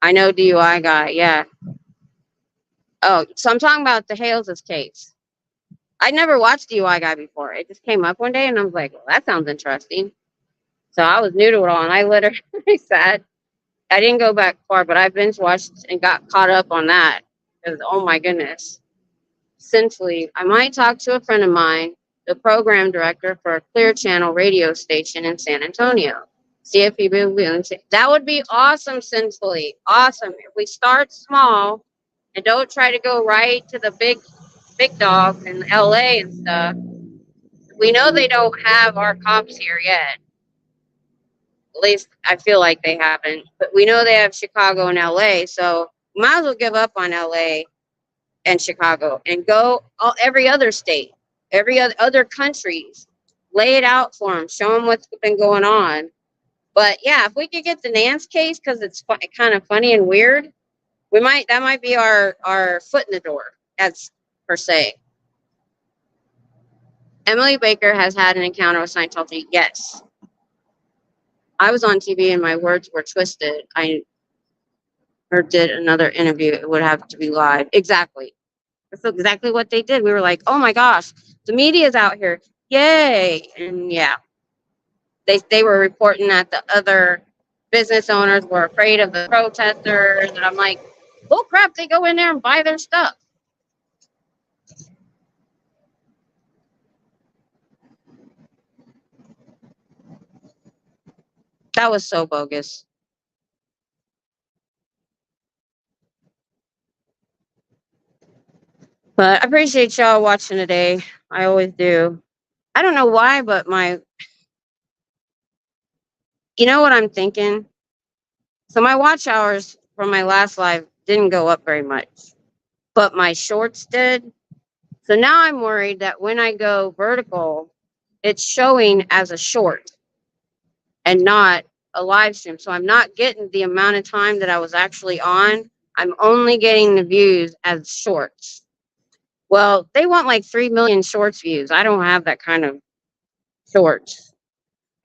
DUI guy, yeah. Oh, so I'm talking about the Hales' case. I never watched DUI guy before. It just came up one day and I was like, well, that sounds interesting. So I was new to it all, and I literally said, I didn't go back far, but I binge watched and got caught up on that. Because, oh my goodness. Essentially, I might talk to a friend of mine, the program director for a Clear Channel radio station in San Antonio. See if he will be. That would be awesome, Essentially. Awesome. If we start small and don't try to go right to the big dogs in LA and stuff. We know they don't have our cops here yet. At least I feel like they haven't. But we know they have Chicago and LA. So we might as well give up on LA and Chicago and go every other state, every other countries. Lay it out for them. Show them what's been going on. But yeah, if we could get the Nance case, because it's kind of funny and weird, that might be our foot in the door, as per se. Emily Baker has had an encounter with Scientology. Yes. I was on TV and my words were twisted. I did another interview. It would have to be live. Exactly. That's exactly what they did. We were like, oh my gosh, the media's out here. Yay. And yeah, they were reporting that the other business owners were afraid of the protesters. And I'm like, bull crap, they go in there and buy their stuff. That was so bogus. But I appreciate y'all watching today. I always do. I don't know why, but you know what I'm thinking? So my watch hours from my last live didn't go up very much, but my shorts did. So now I'm worried that when I go vertical, it's showing as a short. and not a live stream. So I'm not getting the amount of time that I was actually on. I'm only getting the views as shorts. Well, they want like 3 million shorts views. I don't have that kind of shorts.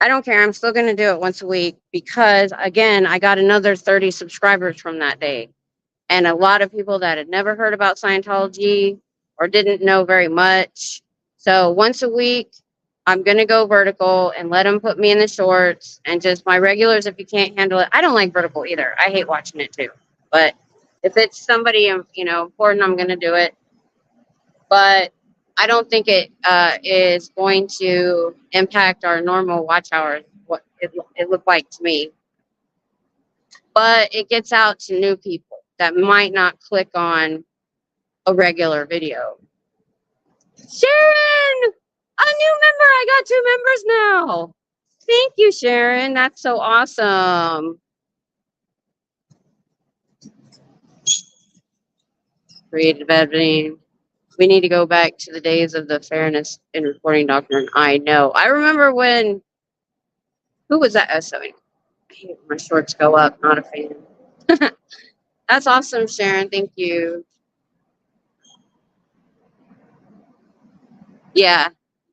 I don't care. I'm still going to do it once a week because, again, I got another 30 subscribers from that day. And a lot of people that had never heard about Scientology or didn't know very much. So once a week, I'm going to go vertical and let them put me in the shorts, and just my regulars, if you can't handle it. I don't like vertical either. I hate watching it too. But if it's somebody, important, I'm going to do it. But I don't think it is going to impact our normal watch hours, what it looked like to me. But it gets out to new people that might not click on a regular video. Sharon, a new member. I got 2 members now. Thank you, Sharon. That's so awesome. Creative editing. We need to go back to the days of the fairness in reporting doctrine. I know. I remember when, who was that? I hate when my shorts go up. Not a fan. That's awesome, Sharon. Thank you. Yeah.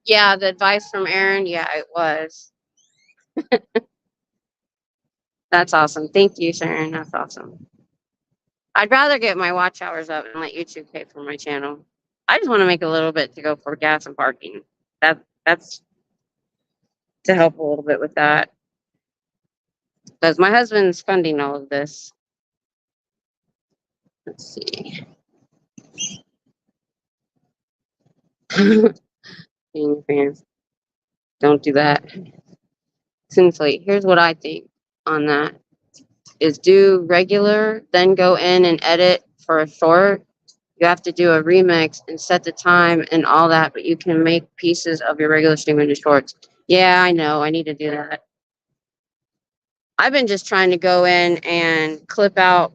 Yeah, the advice from Aaron. Yeah, it was. That's awesome. Thank you, Sharon. That's awesome. I'd rather get my watch hours up and let YouTube pay for my channel. I just want to make a little bit to go for gas and parking. That's to help a little bit with that. Because my husband's funding all of this. Let's see. Don't do that. Sincerely, here's what I think on that. Is do regular, then go in and edit for a short. You have to do a remix and set the time and all that, but you can make pieces of your regular stream into shorts. Yeah, I know. I need to do that. I've been just trying to go in and clip out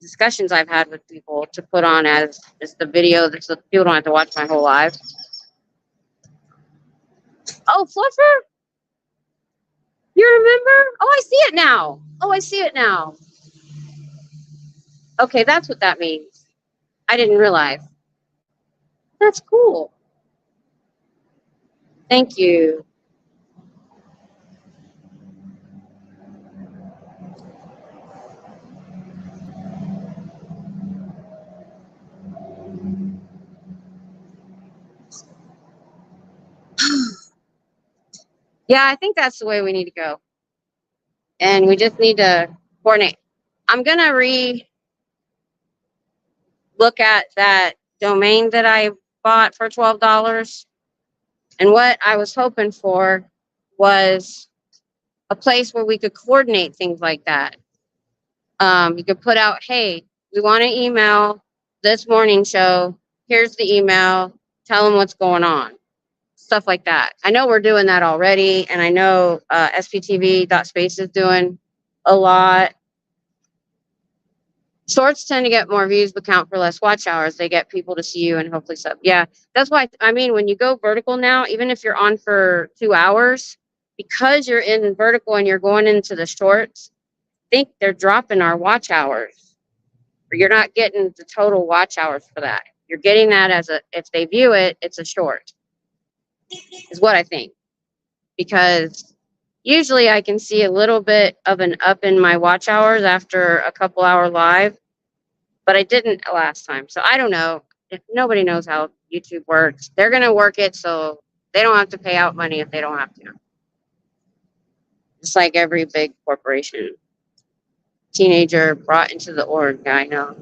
discussions I've had with people to put on as the video so people don't have to watch my whole live. Oh, Fluffer? You remember? Oh, I see it now. Oh, I see it now. Okay, that's what that means. I didn't realize. That's cool. Thank you. Yeah, I think that's the way we need to go. And we just need to coordinate. I'm going to look at that domain that I bought for $12. And what I was hoping for was a place where we could coordinate things like that. You could put out, hey, we want to email this morning show. Here's the email. Tell them what's going on. Stuff like that. I know we're doing that already. And I know SPTV.space is doing a lot. Shorts tend to get more views but count for less watch hours. They get people to see you and hopefully sub. Yeah, that's why, I mean, when you go vertical now, even if you're on for 2 hours, because you're in vertical and you're going into the shorts, I think they're dropping our watch hours. Or you're not getting the total watch hours for that. You're getting that as if they view it, it's a short, is what I think. Because usually I can see a little bit of an up in my watch hours after a couple hour live. But I didn't last time. So I don't know. If nobody knows how YouTube works. They're going to work it so they don't have to pay out money if they don't have to. Just like every big corporation. Teenager brought into the org. I know.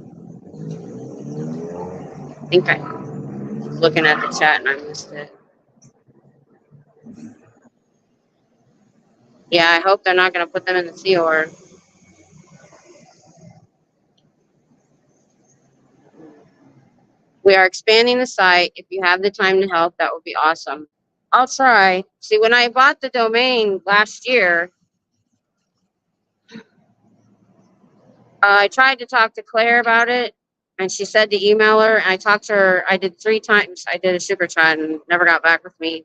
I think I was looking at the chat and I missed it. Yeah, I hope they're not going to put them in the Sea Org. We are expanding the site. If you have the time to help, that would be awesome. I'll try. See, when I bought the domain last year, I tried to talk to Claire about it, and she said to email her. And I talked to her. I did 3 times. I did a super chat and never got back with me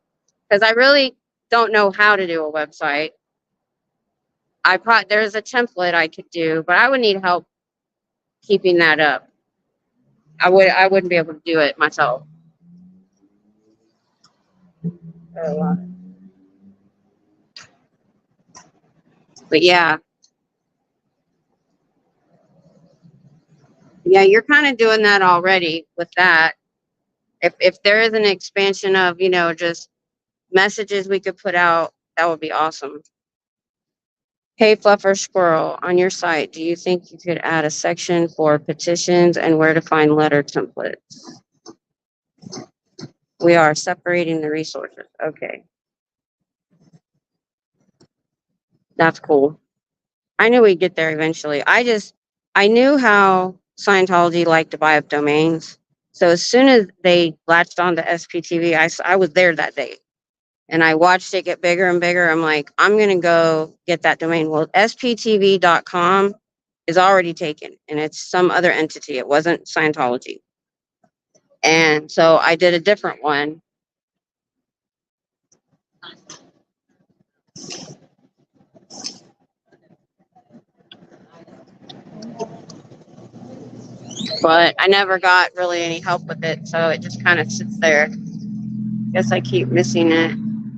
because I really don't know how to do a website. There's a template I could do, but I would need help keeping that up. I wouldn't be able to do it myself. But yeah, you're kind of doing that already with that. If there is an expansion of, just messages we could put out, that would be awesome. Hey, Fluffer Squirrel, on your site, do you think you could add a section for petitions and where to find letter templates? We are separating the resources. Okay. That's cool. I knew we'd get there eventually. I knew how Scientology liked to buy up domains. So as soon as they latched on to SPTV, I was there that day. And I watched it get bigger and bigger. I'm like, I'm going to go get that domain. Well, sptv.com is already taken, and it's some other entity. It wasn't Scientology. And so I did a different one. But I never got really any help with it. So it just kind of sits there. Guess I keep missing it.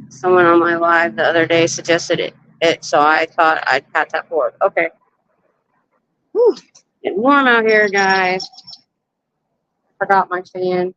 Someone on my live the other day suggested it, so I thought I'd pass that forward. Okay. Whew. Getting warm out here, guys. Forgot my fan.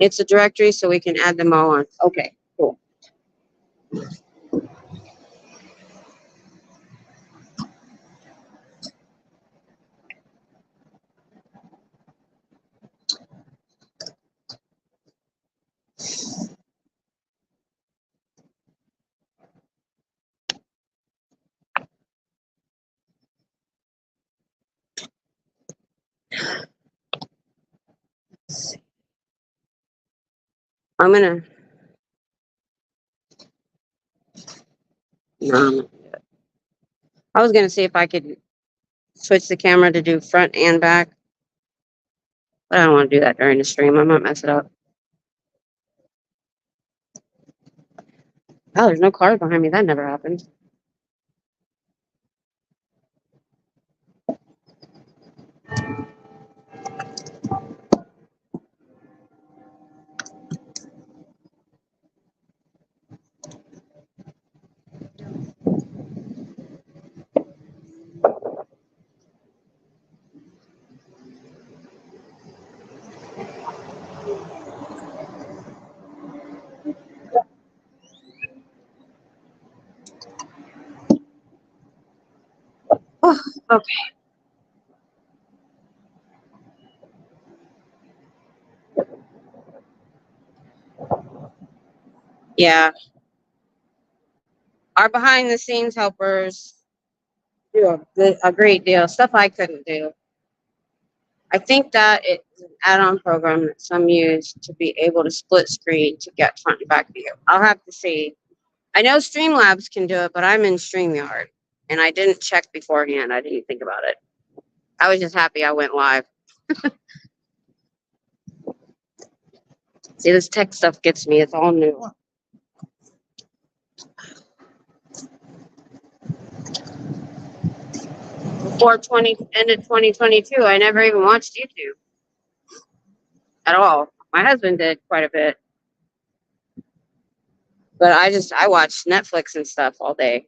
It's a directory, so we can add them all on. Okay, cool. I'm gonna. No, I'm not gonna do it. I was gonna see if I could switch the camera to do front and back, but I don't want to do that during the stream. I might mess it up. Oh, there's no cars behind me. That never happens. Oh, okay. Yeah, our behind the scenes helpers do a great deal. Stuff I couldn't do. I think that it's an add-on program that some use to be able to split screen to get front and back view. I'll have to see. I know Streamlabs can do it, but I'm in StreamYard, and I didn't check beforehand. I didn't think about it. I was just happy I went live. See, this tech stuff gets me. It's all new. 420 ended 2022. I never even watched YouTube at all. My husband did quite a bit, but I watched Netflix and stuff all day.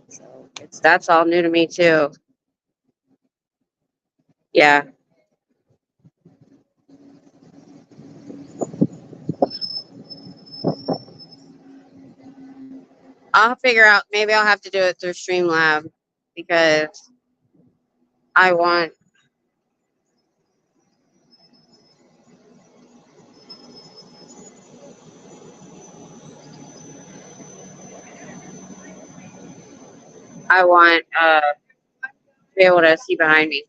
So that's all new to me too. Yeah. I'll figure out. Maybe I'll have to do it through Streamlab because I want. I want to be able to see behind me.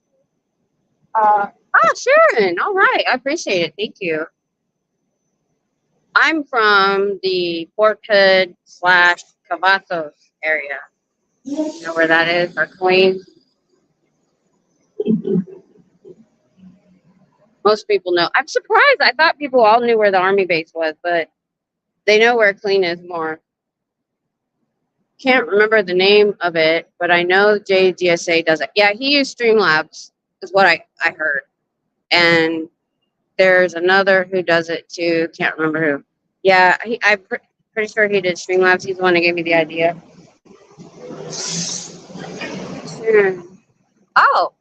Sharon. All right. I appreciate it. Thank you. I'm from the Fort Hood / Cavazos area. You know where that is? Or Queens. Most people know. I'm surprised. I thought people all knew where the Army base was, but they know where Clean is more. Can't remember the name of it, but I know JGSA does it. Yeah, he used Streamlabs, is what I heard. And there's another who does it too. Can't remember who. Yeah, I'm pretty sure he did Streamlabs. He's the one that gave me the idea. Oh.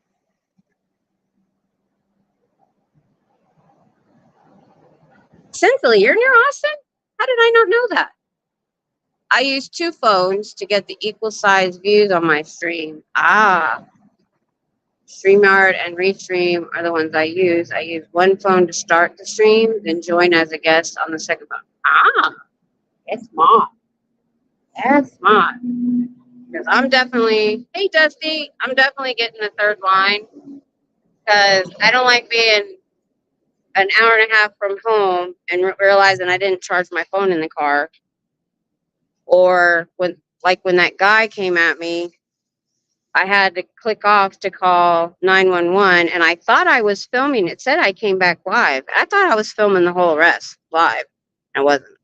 Cynthia, you're near Austin? How did I not know that? I use 2 phones to get the equal size views on my stream. StreamYard and Restream are the ones I use. I use one phone to start the stream, then join as a guest on the second phone. That's smart. That's smart. Because I'm definitely, hey Dusty, I'm definitely getting the third line because I don't like being an hour and a half from home and realizing I didn't charge my phone in the car. Or when that guy came at me, I had to click off to call 911 and I thought I was filming. It said I came back live. I thought I was filming the whole rest live. I wasn't.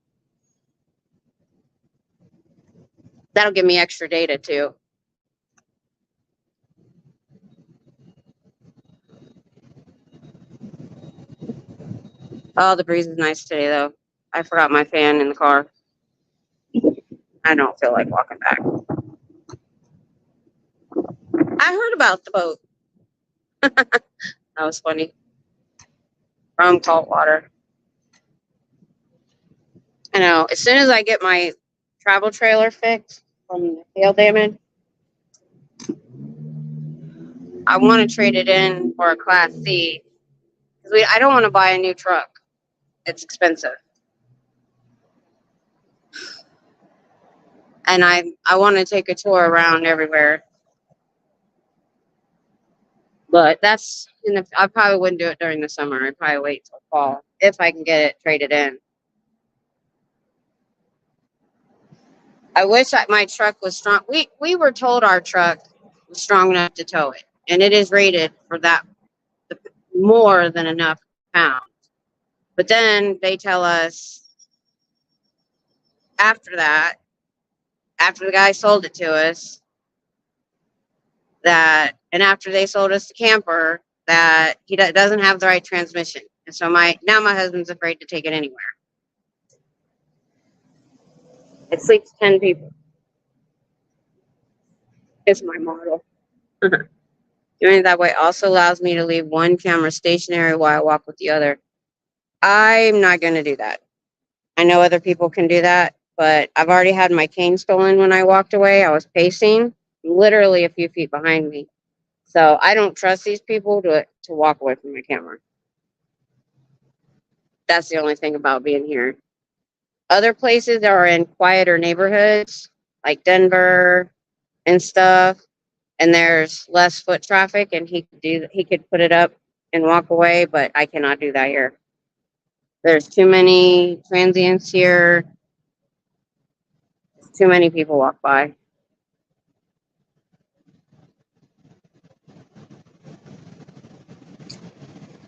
That'll give me extra data too. Oh, the breeze is nice today though. I forgot my fan in the car. I don't feel like walking back. I heard about the boat. That was funny. From Saltwater. I know. As soon as I get my travel trailer fixed from the hail damage, I want to trade it in for a Class C. I don't want to buy a new truck. It's expensive. And I want to take a tour around everywhere. But that's I probably wouldn't do it during the summer. I'd probably wait till fall if I can get it traded in. I wish my truck was strong. We were told our truck was strong enough to tow it, and it is rated for that more than enough pounds. But then they tell us after that, after the guy sold it to us, and after they sold us the camper, that he doesn't have the right transmission. And so my husband's afraid to take it anywhere. It sleeps 10 people. It's my model. Doing it that way also allows me to leave one camera stationary while I walk with the other. I'm not going to do that. I know other people can do that, but I've already had my cane stolen when I walked away. I was pacing literally a few feet behind me. So I don't trust these people to walk away from my camera. That's the only thing about being here. Other places that are in quieter neighborhoods, like Denver and stuff, and there's less foot traffic, and he could put it up and walk away, but I cannot do that here. There's too many transients here. Too many people walk by.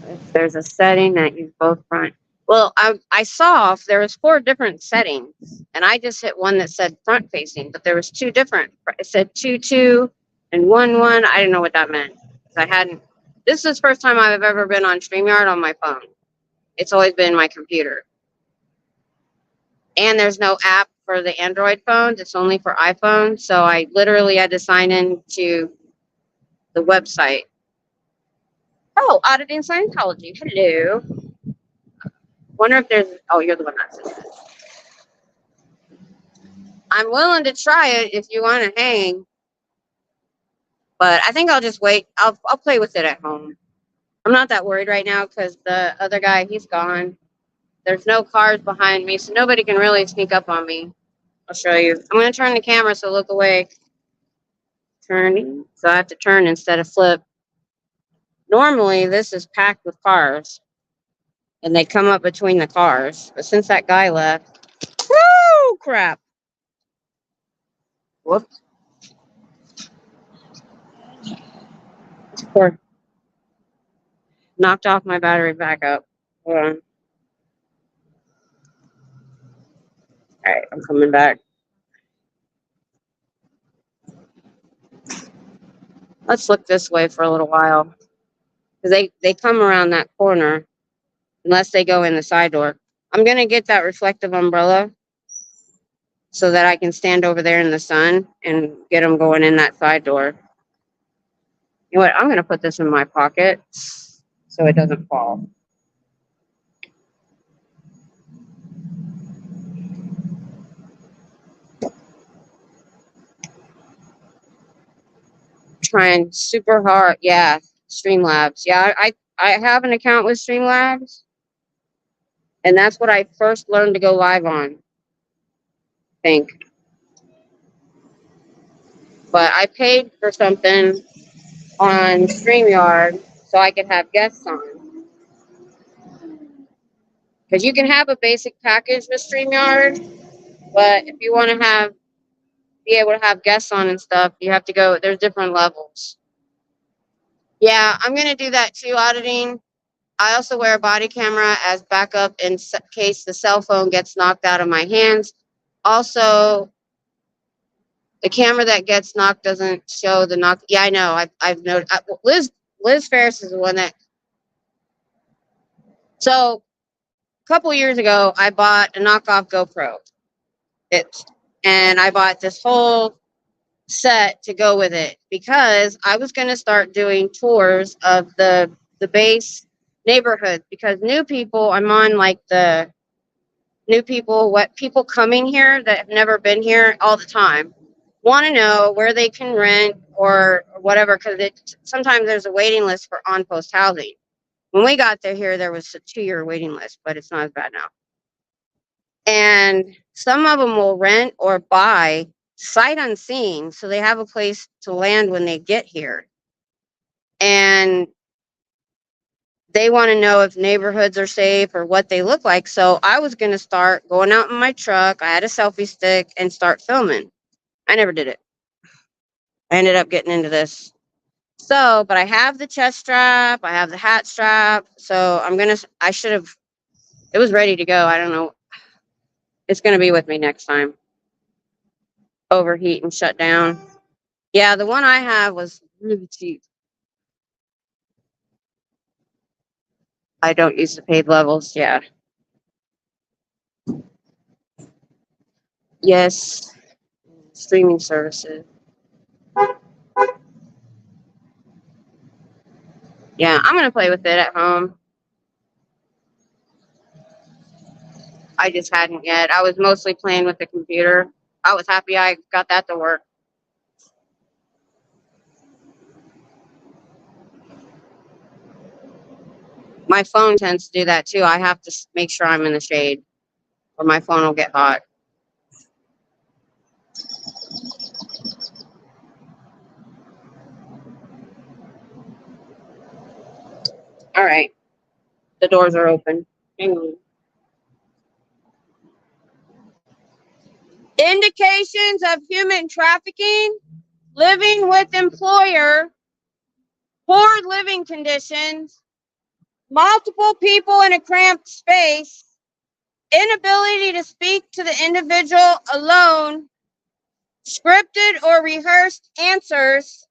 If there's a setting that use both front. Well, I saw there was 4 different settings, and I just hit one that said front facing, but there was 2 different. It said 2.2 and 1.1. I didn't know what that meant. This is the first time I've ever been on StreamYard on my phone. It's always been my computer. And there's no app for the Android phones. It's only for iPhone. So I literally had to sign in to the website. Oh, auditing Scientology. Hello. Wonder if there's, oh, you're the one that says it. I'm willing to try it if you want to hang. But I think I'll just wait. I'll play with it at home. I'm not that worried right now because the other guy, he's gone. There's no cars behind me, so nobody can really sneak up on me. I'll show you. I'm going to turn the camera so look away. turning. So I have to turn instead of flip. Normally, this is packed with cars, and they come up between the cars. But since that guy left, woo, crap. Whoops. Or knocked off my battery backup. Hold on. All right, I'm coming back. Let's look this way for a little while. Because they come around that corner unless they go in the side door. I'm going to get that reflective umbrella so that I can stand over there in the sun and get them going in that side door. You know what? I'm going to put this in my pocket so it doesn't fall. Trying super hard. Yeah, Streamlabs. Yeah, I have an account with Streamlabs, and that's what I first learned to go live on, I think. But I paid for something on StreamYard so I could have guests on. Because you can have a basic package with StreamYard, but if you want to be able to have guests on and stuff, you have to go, there's different levels. Yeah, I'm going to do that too, auditing. I also wear a body camera as backup in case the cell phone gets knocked out of my hands. Also, the camera that gets knocked doesn't show the knock. Yeah, I know. I've noticed. Liz Ferris is the one that. So a couple years ago, I bought a knockoff GoPro. And I bought this whole set to go with it because I was going to start doing tours of the base neighborhood because new people. I'm on like the new people, what people coming here that have never been here all the time want to know where they can rent or whatever because sometimes there's a waiting list for on-post housing. When we got there was a 2-year waiting list, but it's not as bad now. And some of them will rent or buy sight unseen, so they have a place to land when they get here. And they want to know if neighborhoods are safe or what they look like. So I was going to start going out in my truck. I had a selfie stick and start filming. I never did it. I ended up getting into this. So, but I have the chest strap. I have the hat strap. So it was ready to go. I don't know. It's going to be with me next time. Overheat and shut down. Yeah, the one I have was really cheap. I don't use the paid levels. Yeah. Yes. Streaming services. Yeah, I'm going to play with it at home. I just hadn't yet. I was mostly playing with the computer. I was happy I got that to work. My phone tends to do that too. I have to make sure I'm in the shade or my phone will get hot. All right. The doors are open. Hang on. Indications of human trafficking, living with employer, poor living conditions, multiple people in a cramped space, inability to speak to the individual alone, scripted or rehearsed answers,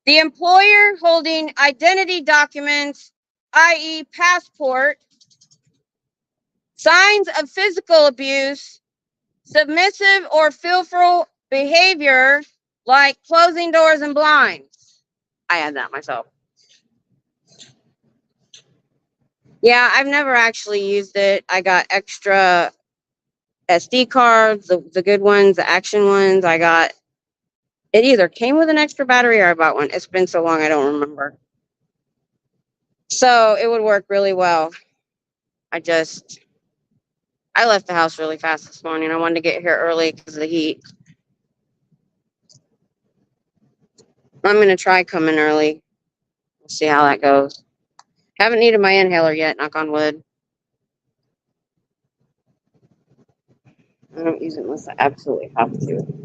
the employer holding identity documents, i.e. passport, signs of physical abuse, submissive or fearful behavior like closing doors and blinds. I had that myself. Yeah, I've never actually used it. I got extra SD cards, the good ones, the action ones. It either came with an extra battery or I bought one. It's been so long, I don't remember. So it would work really well. I left the house really fast this morning. I wanted to get here early because of the heat. I'm going to try coming early. We'll see how that goes. Haven't needed my inhaler yet, knock on wood. I don't use it unless I absolutely have to.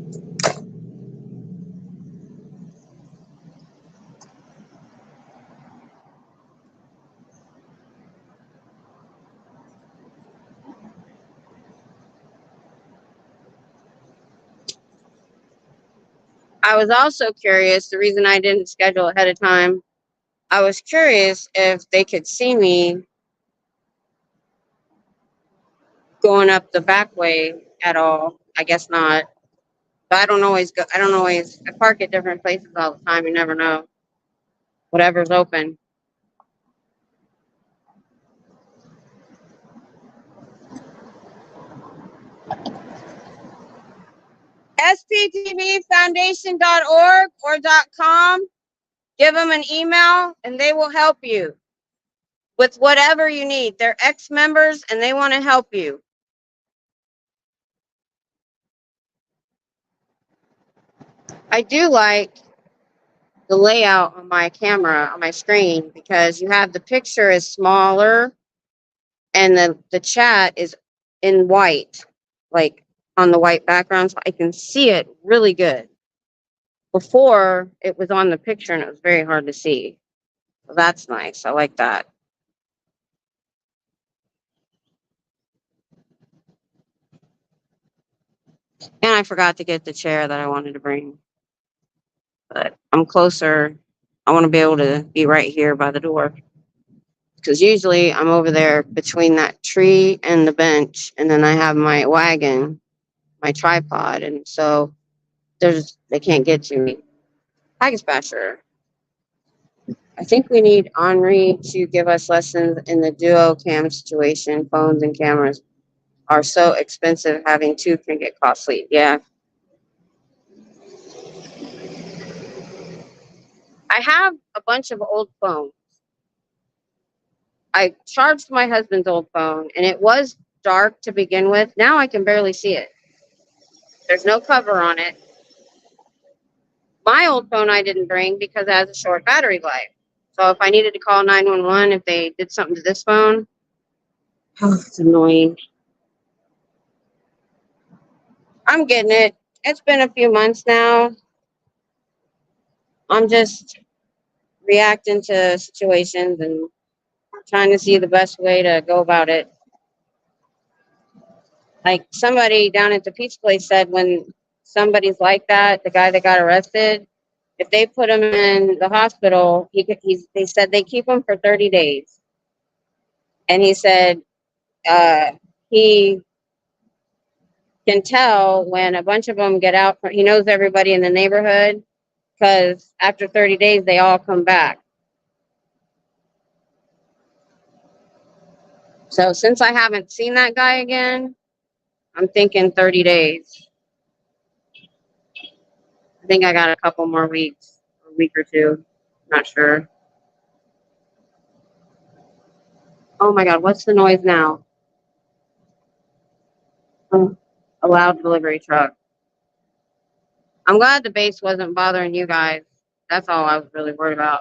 I was also curious, the reason I didn't schedule ahead of time, I was curious if they could see me going up the back way at all. I guess not. But I don't always go, I park at different places all the time. You never know. Whatever's open. sptvfoundation.org or .com. Give them an email and they will help you with whatever you need. They're ex-members and they want to help you. I do like the layout on my camera, on my screen, because you have the picture is smaller and the chat is in white, like on the white background, so I can see it really good. Before, it was on the picture and it was very hard to see. So that's nice. I like that. And I forgot to get the chair that I wanted to bring. But I'm closer. I want to be able to be right here by the door. Because usually I'm over there between that tree and the bench. And then I have my wagon, my tripod. And so they can't get to me. Hi, Dispatcher. I think we need Henri to give us lessons in the duo cam situation. Phones and cameras are so expensive. Having two can get costly. Yeah. I have a bunch of old phones. I charged my husband's old phone and it was dark to begin with. Now I can barely see it. There's no cover on it. My old phone I didn't bring because it has a short battery life. So if I needed to call 911, if they did something to this phone, oh, it's annoying. I'm getting it. It's been a few months now. I'm just reacting to situations and trying to see the best way to go about it. Like somebody down at the pizza place said, when somebody's like that, the guy that got arrested, if they put him in the hospital, they said they keep him for 30 days. And he said he can tell when a bunch of them get out. He knows everybody in the neighborhood because after 30 days, they all come back. So since I haven't seen that guy again, I'm thinking 30 days. I think I got a couple more weeks, a week or two. Not sure. Oh my God, what's the noise now? Oh, a loud delivery truck. I'm glad the bass wasn't bothering you guys. That's all I was really worried about.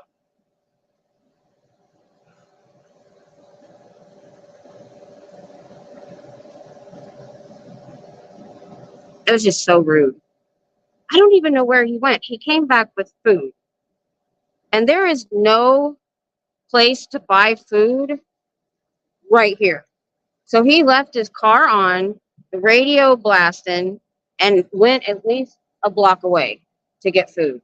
It was just so rude. I don't even know where he went. He came back with food. And there is no place to buy food right here. So he left his car on, the radio blasting, and went at least a block away to get food.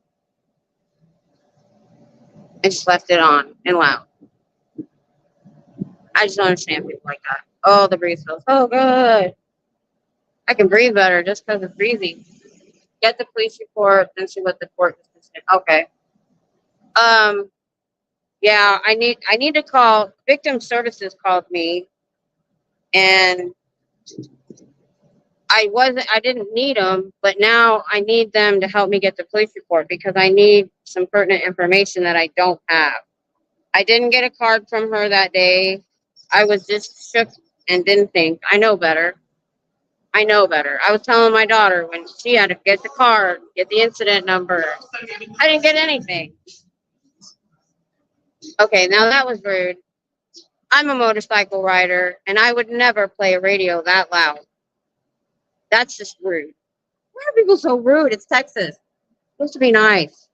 And just left it on and loud. I just don't understand people like that. Oh, the breeze feels so good. I can breathe better just because it's breezy. Get the police report, then see what the court decision. Okay. Yeah, I need to call. Victim Services called me, and I didn't need them, but now I need them to help me get the police report because I need some pertinent information that I don't have. I didn't get a card from her that day. I was just shook and didn't think. I know better. I know better. I was telling my daughter when she had to get the card, get the incident number. I didn't get anything. Okay, now that was rude. I'm a motorcycle rider, and I would never play a radio that loud. That's just rude. Why are people so rude? It's Texas. It's supposed to be nice.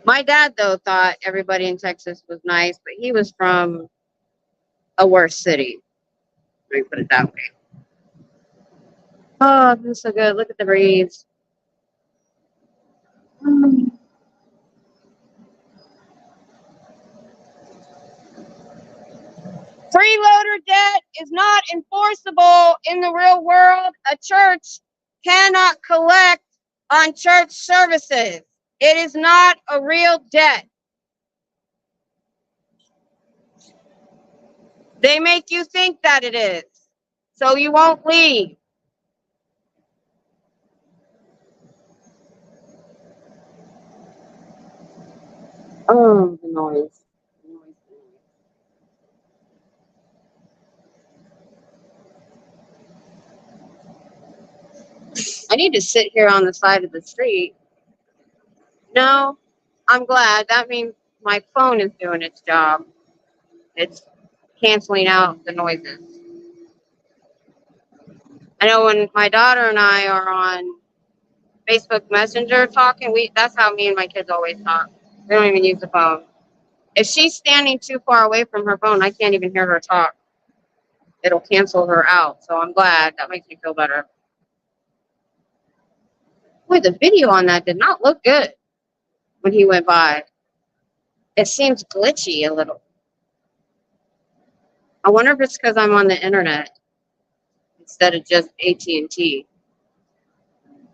My dad, though, thought everybody in Texas was nice, but he was from a worse city. Let me put it that way. Oh, this is so good. Look at the breeze. Freeloader debt is not enforceable in the real world. A church cannot collect on church services. It is not a real debt. They make you think that it is, so you won't leave. Oh, the noise. I need to sit here on the side of the street. No, I'm glad. That means my phone is doing its job. It's canceling out the noises. I know when my daughter and I are on Facebook Messenger talking, that's how me and my kids always talk. We don't even use the phone. If she's standing too far away from her phone, I can't even hear her talk. It'll cancel her out. So I'm glad. That makes me feel better. Boy, the video on that did not look good when he went by. It seems glitchy a little. I wonder if it's because I'm on the internet instead of just AT&T.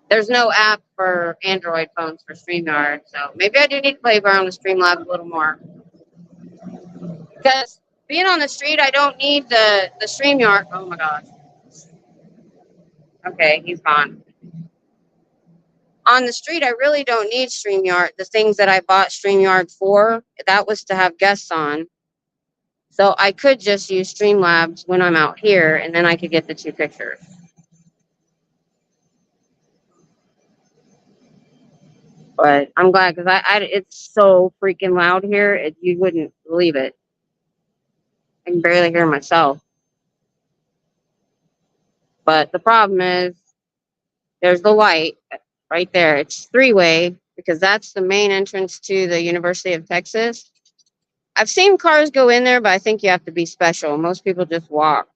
There's no app for Android phones for StreamYard, so maybe I do need to play around with Streamlabs a little more. Because being on the street, I don't need the StreamYard. Oh my gosh. Okay, he's gone. On the street, I really don't need StreamYard. The things that I bought StreamYard for, that was to have guests on. So I could just use Streamlabs when I'm out here, and then I could get the two pictures. But I'm glad because it's so freaking loud here. You wouldn't believe it. I can barely hear myself. But the problem is, there's the light right there. It's three-way because that's the main entrance to the University of Texas. I've seen cars go in there, but I think you have to be special. Most people just walk.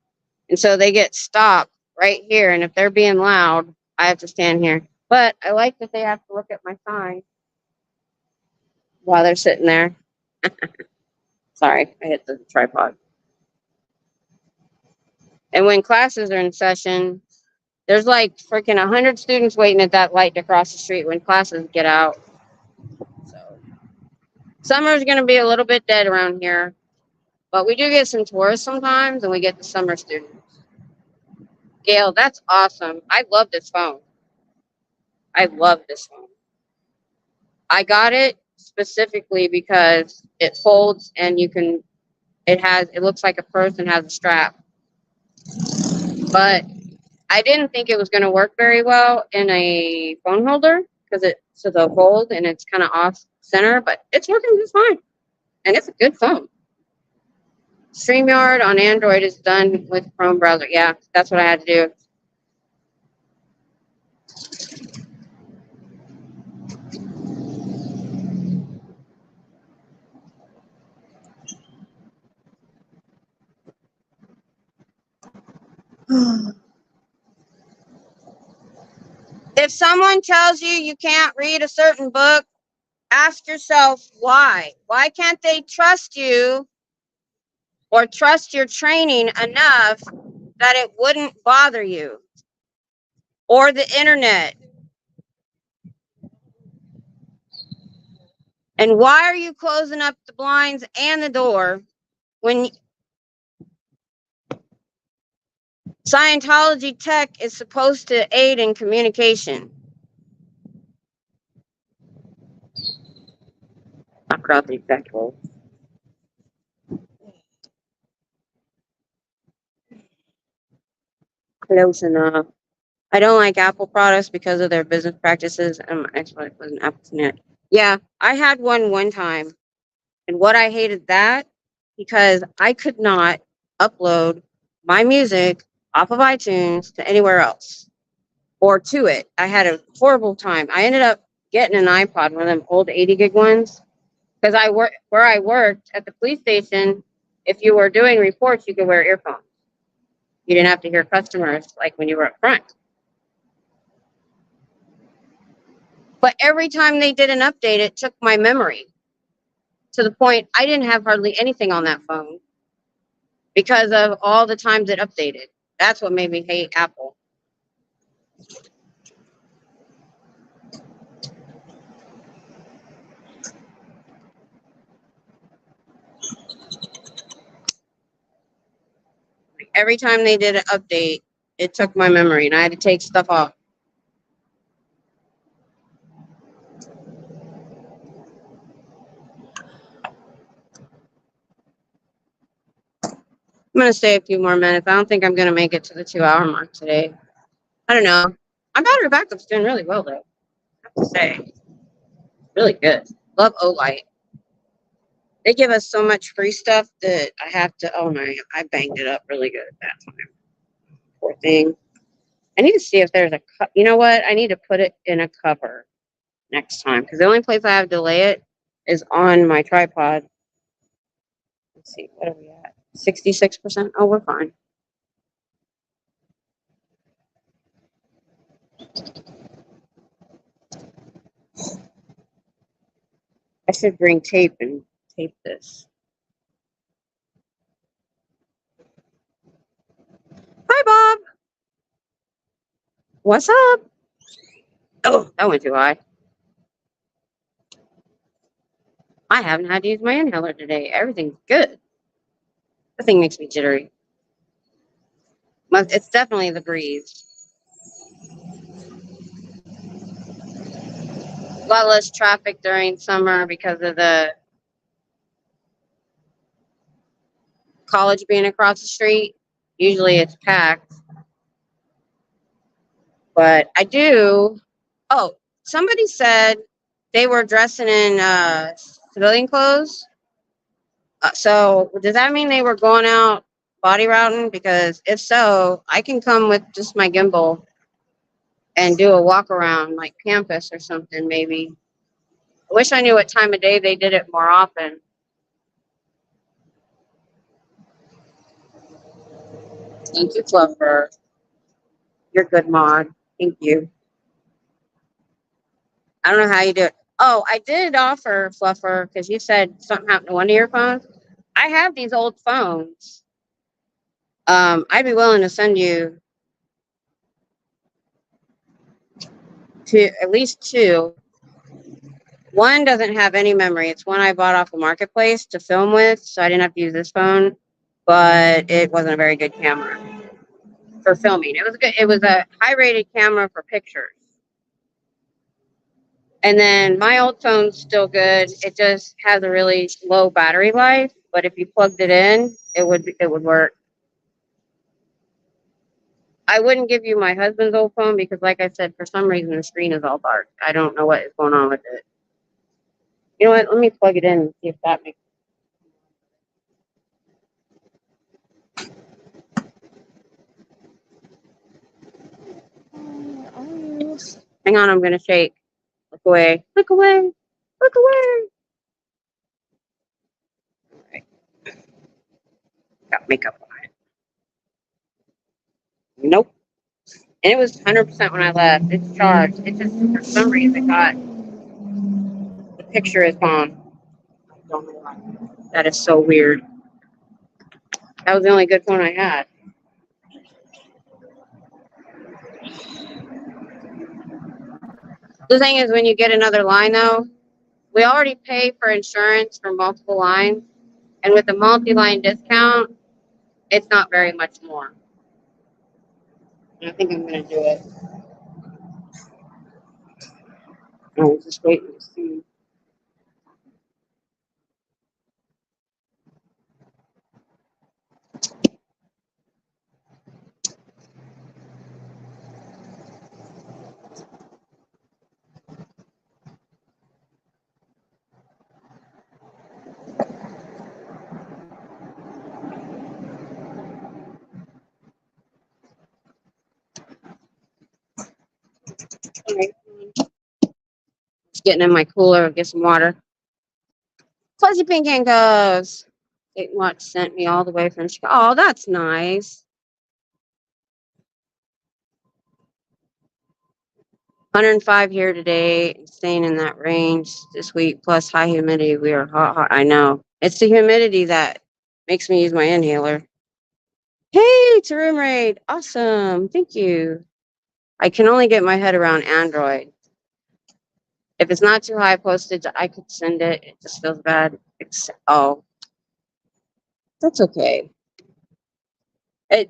And so they get stopped right here. And if they're being loud, I have to stand here. But I like that they have to look at my sign while they're sitting there. Sorry, I hit the tripod. And when classes are in session, there's like freaking 100 students waiting at that light to cross the street when classes get out. So summer's going to be a little bit dead around here. But we do get some tourists sometimes, and we get the summer students. Gail, that's awesome. I love this phone. I love this phone. I got it specifically because it folds and it looks like a purse and has a strap. But I didn't think it was going to work very well in a phone holder because it's to the fold and it's kind of off center, but it's working just fine. And it's a good phone. StreamYard on Android is done with Chrome browser. Yeah, that's what I had to do. If someone tells you you can't read a certain book, ask yourself why. Why can't they trust you or trust your training enough that it wouldn't bother you? Or the internet. And why are you closing up the blinds and the door when Scientology tech is supposed to aid in communication? I forgot the exact quote. Close enough. I don't like Apple products because of their business practices. My ex-wife was an Apple snack. Yeah, I had one time, and what I hated that because I could not upload my music off of iTunes to anywhere else or to it. I had a horrible time. I ended up getting an iPod, one of them old 80 gig ones, because where I worked at the police station. If you were doing reports, you could wear earphones. You didn't have to hear customers like when you were up front. But every time they did an update, it took my memory to the point I didn't have hardly anything on that phone because of all the times it updated. That's what made me hate Apple. Every time they did an update, it took my memory and I had to take stuff off. I'm going to stay a few more minutes. I don't think I'm going to make it to the 2-hour mark today. I don't know. My battery backup's doing really well, though. I have to say. Really good. Love Olight. They give us so much free stuff that I have to, oh my, I banged it up really good at that time. Poor thing. I need to see if there's a, you know what? I need to put it in a cover next time because the only place I have to lay it is on my tripod. Let's see, what are we at? 66%? Oh, we're fine. I should bring tape and tape this. Hi, Bob. What's up? Oh, that went too high. I haven't had to use my inhaler today. Everything's good. The thing makes me jittery. It's definitely the breeze. A lot less traffic during summer because of the college being across the street. Usually it's packed. But I do. Oh, somebody said they were dressing in civilian clothes. So does that mean they were going out body routing? Because if so, I can come with just my gimbal and do a walk around like campus or something maybe. I wish I knew what time of day they did it more often. Thank you, Fluffer. You're good, Mod. Thank you. I don't know how you do it. Oh, I did offer Fluffer because you said something happened to one of your phones. I have these old phones. I'd be willing to send you to at least two. One doesn't have any memory. It's one I bought off the marketplace to film with, so I didn't have to use this phone. But it wasn't a very good camera for filming. It was good. It was a high-rated camera for pictures. And then my old phone's still good. It just has a really low battery life. But if you plugged it in, it would work. I wouldn't give you my husband's old phone because, like I said, for some reason the screen is all dark. I don't know what is going on with it. You know what? Let me plug it in and see if that makes. Hang on, I'm gonna shake. Look away. Look away. Look away. All right. Got makeup on it. Nope. And it was 100% when I left. It's charged. It just for some reason got the picture is gone. I don't know why. That is so weird. That was the only good phone I had. The thing is, when you get another line, though, we already pay for insurance for multiple lines, and with the multi-line discount, it's not very much more. And I think I'm going to do it. I was just waiting to see. All right. Just getting in my cooler, get some water. Fuzzy pink handcuffs. Kate Watch sent me all the way from Chicago. Oh, that's nice. 105 here today, staying in that range this week, plus high humidity. We are hot, hot. I know. It's the humidity that makes me use my inhaler. Hey, it's a room raid. Awesome. Thank you. I can only get my head around Android. If it's not too high postage, I could send it. It just feels bad. Oh, that's okay. I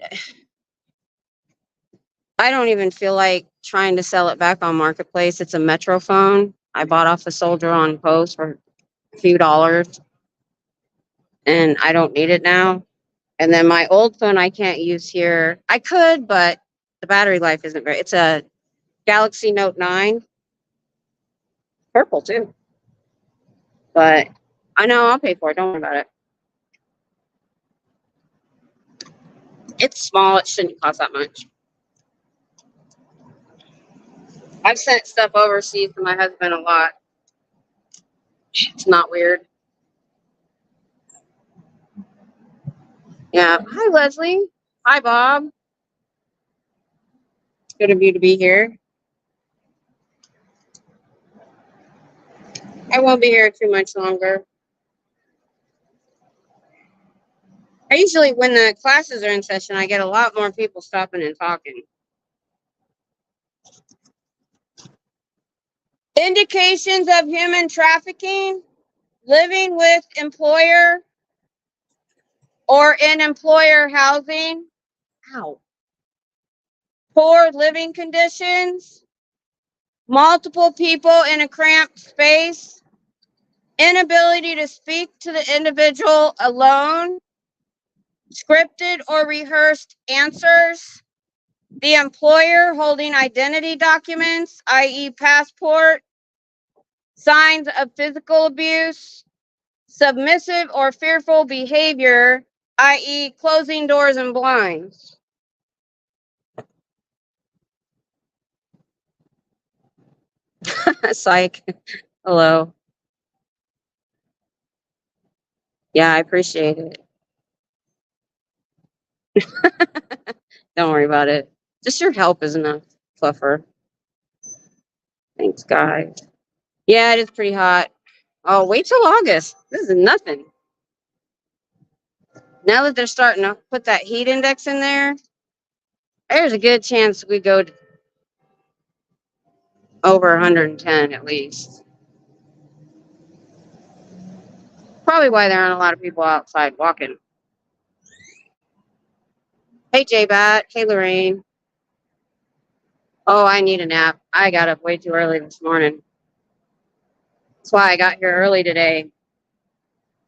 don't even feel like trying to sell it back on Marketplace. It's a Metro phone. I bought off the soldier on post for a few dollars, and I don't need it now. And then my old phone I can't use here. I could, but the battery life isn't very. It's a Galaxy Note 9, purple too. But I know I'll pay for it. Don't worry about it. It's small. It shouldn't cost that much. I've sent stuff overseas to my husband a lot. It's not weird. Yeah. Hi, Leslie. Hi, Bob. It's good of you to be here. I won't be here too much longer. I usually, when the classes are in session, I get a lot more people stopping and talking. Indications of human trafficking: living with employer or in employer housing. Ow. Poor living conditions, multiple people in a cramped space, inability to speak to the individual alone, scripted or rehearsed answers, the employer holding identity documents, i.e. passport, signs of physical abuse, submissive or fearful behavior, i.e. closing doors and blinds. Psych. Hello. Yeah, I appreciate it. Don't worry about it. Just your help is enough, Fluffer. Thanks, guys. Yeah, it is pretty hot. Oh, wait till August. This is nothing. Now that they're starting to put that heat index in there, there's a good chance we go over 110 at least. Probably why there aren't a lot of people outside walking. Hey, J-Bat. Hey, Lorraine. Oh, I need a nap. I got up way too early this morning. That's why I got here early today.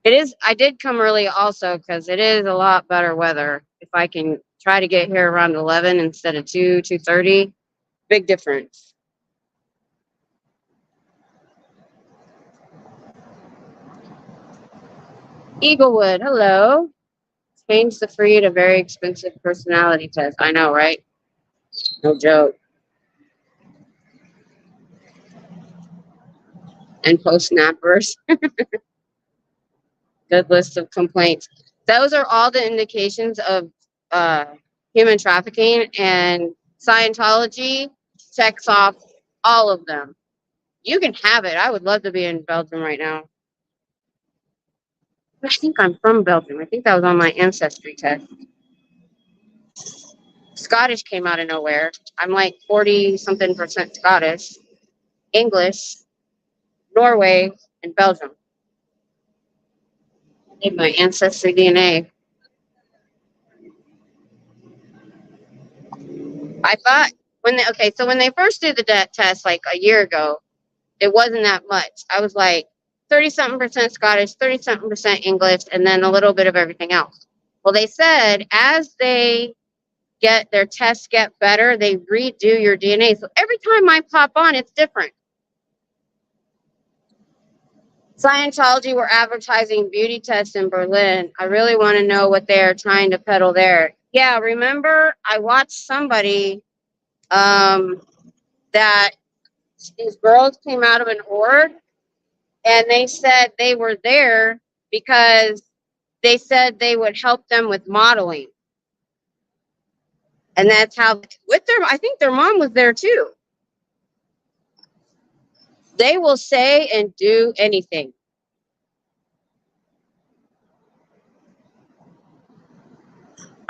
I did come early also because it is a lot better weather. If I can try to get here around 11 instead of 2:30, big difference. Eaglewood, hello. Change the free to very expensive personality test. I know, right? No joke. And post snappers. Good list of complaints. Those are all the indications of human trafficking, and Scientology checks off all of them. You can have it. I would love to be in Belgium right now. I think I'm from Belgium. I think that was on my ancestry test. Scottish came out of nowhere. I'm like 40-something% Scottish, English, Norway, and Belgium. I need my ancestry DNA. I thought when they first did the test like a year ago, it wasn't that much. I was like 30-something% Scottish, 30-something% English, and then a little bit of everything else. Well, they said as their tests get better, they redo your DNA. So every time I pop on, it's different. Scientology were advertising beauty tests in Berlin. I really want to know what they're trying to peddle there. Yeah, remember I watched somebody that these girls came out of an org, and they said they were there because they said they would help them with modeling. And that's how, with their, I think their mom was there too. They will say and do anything.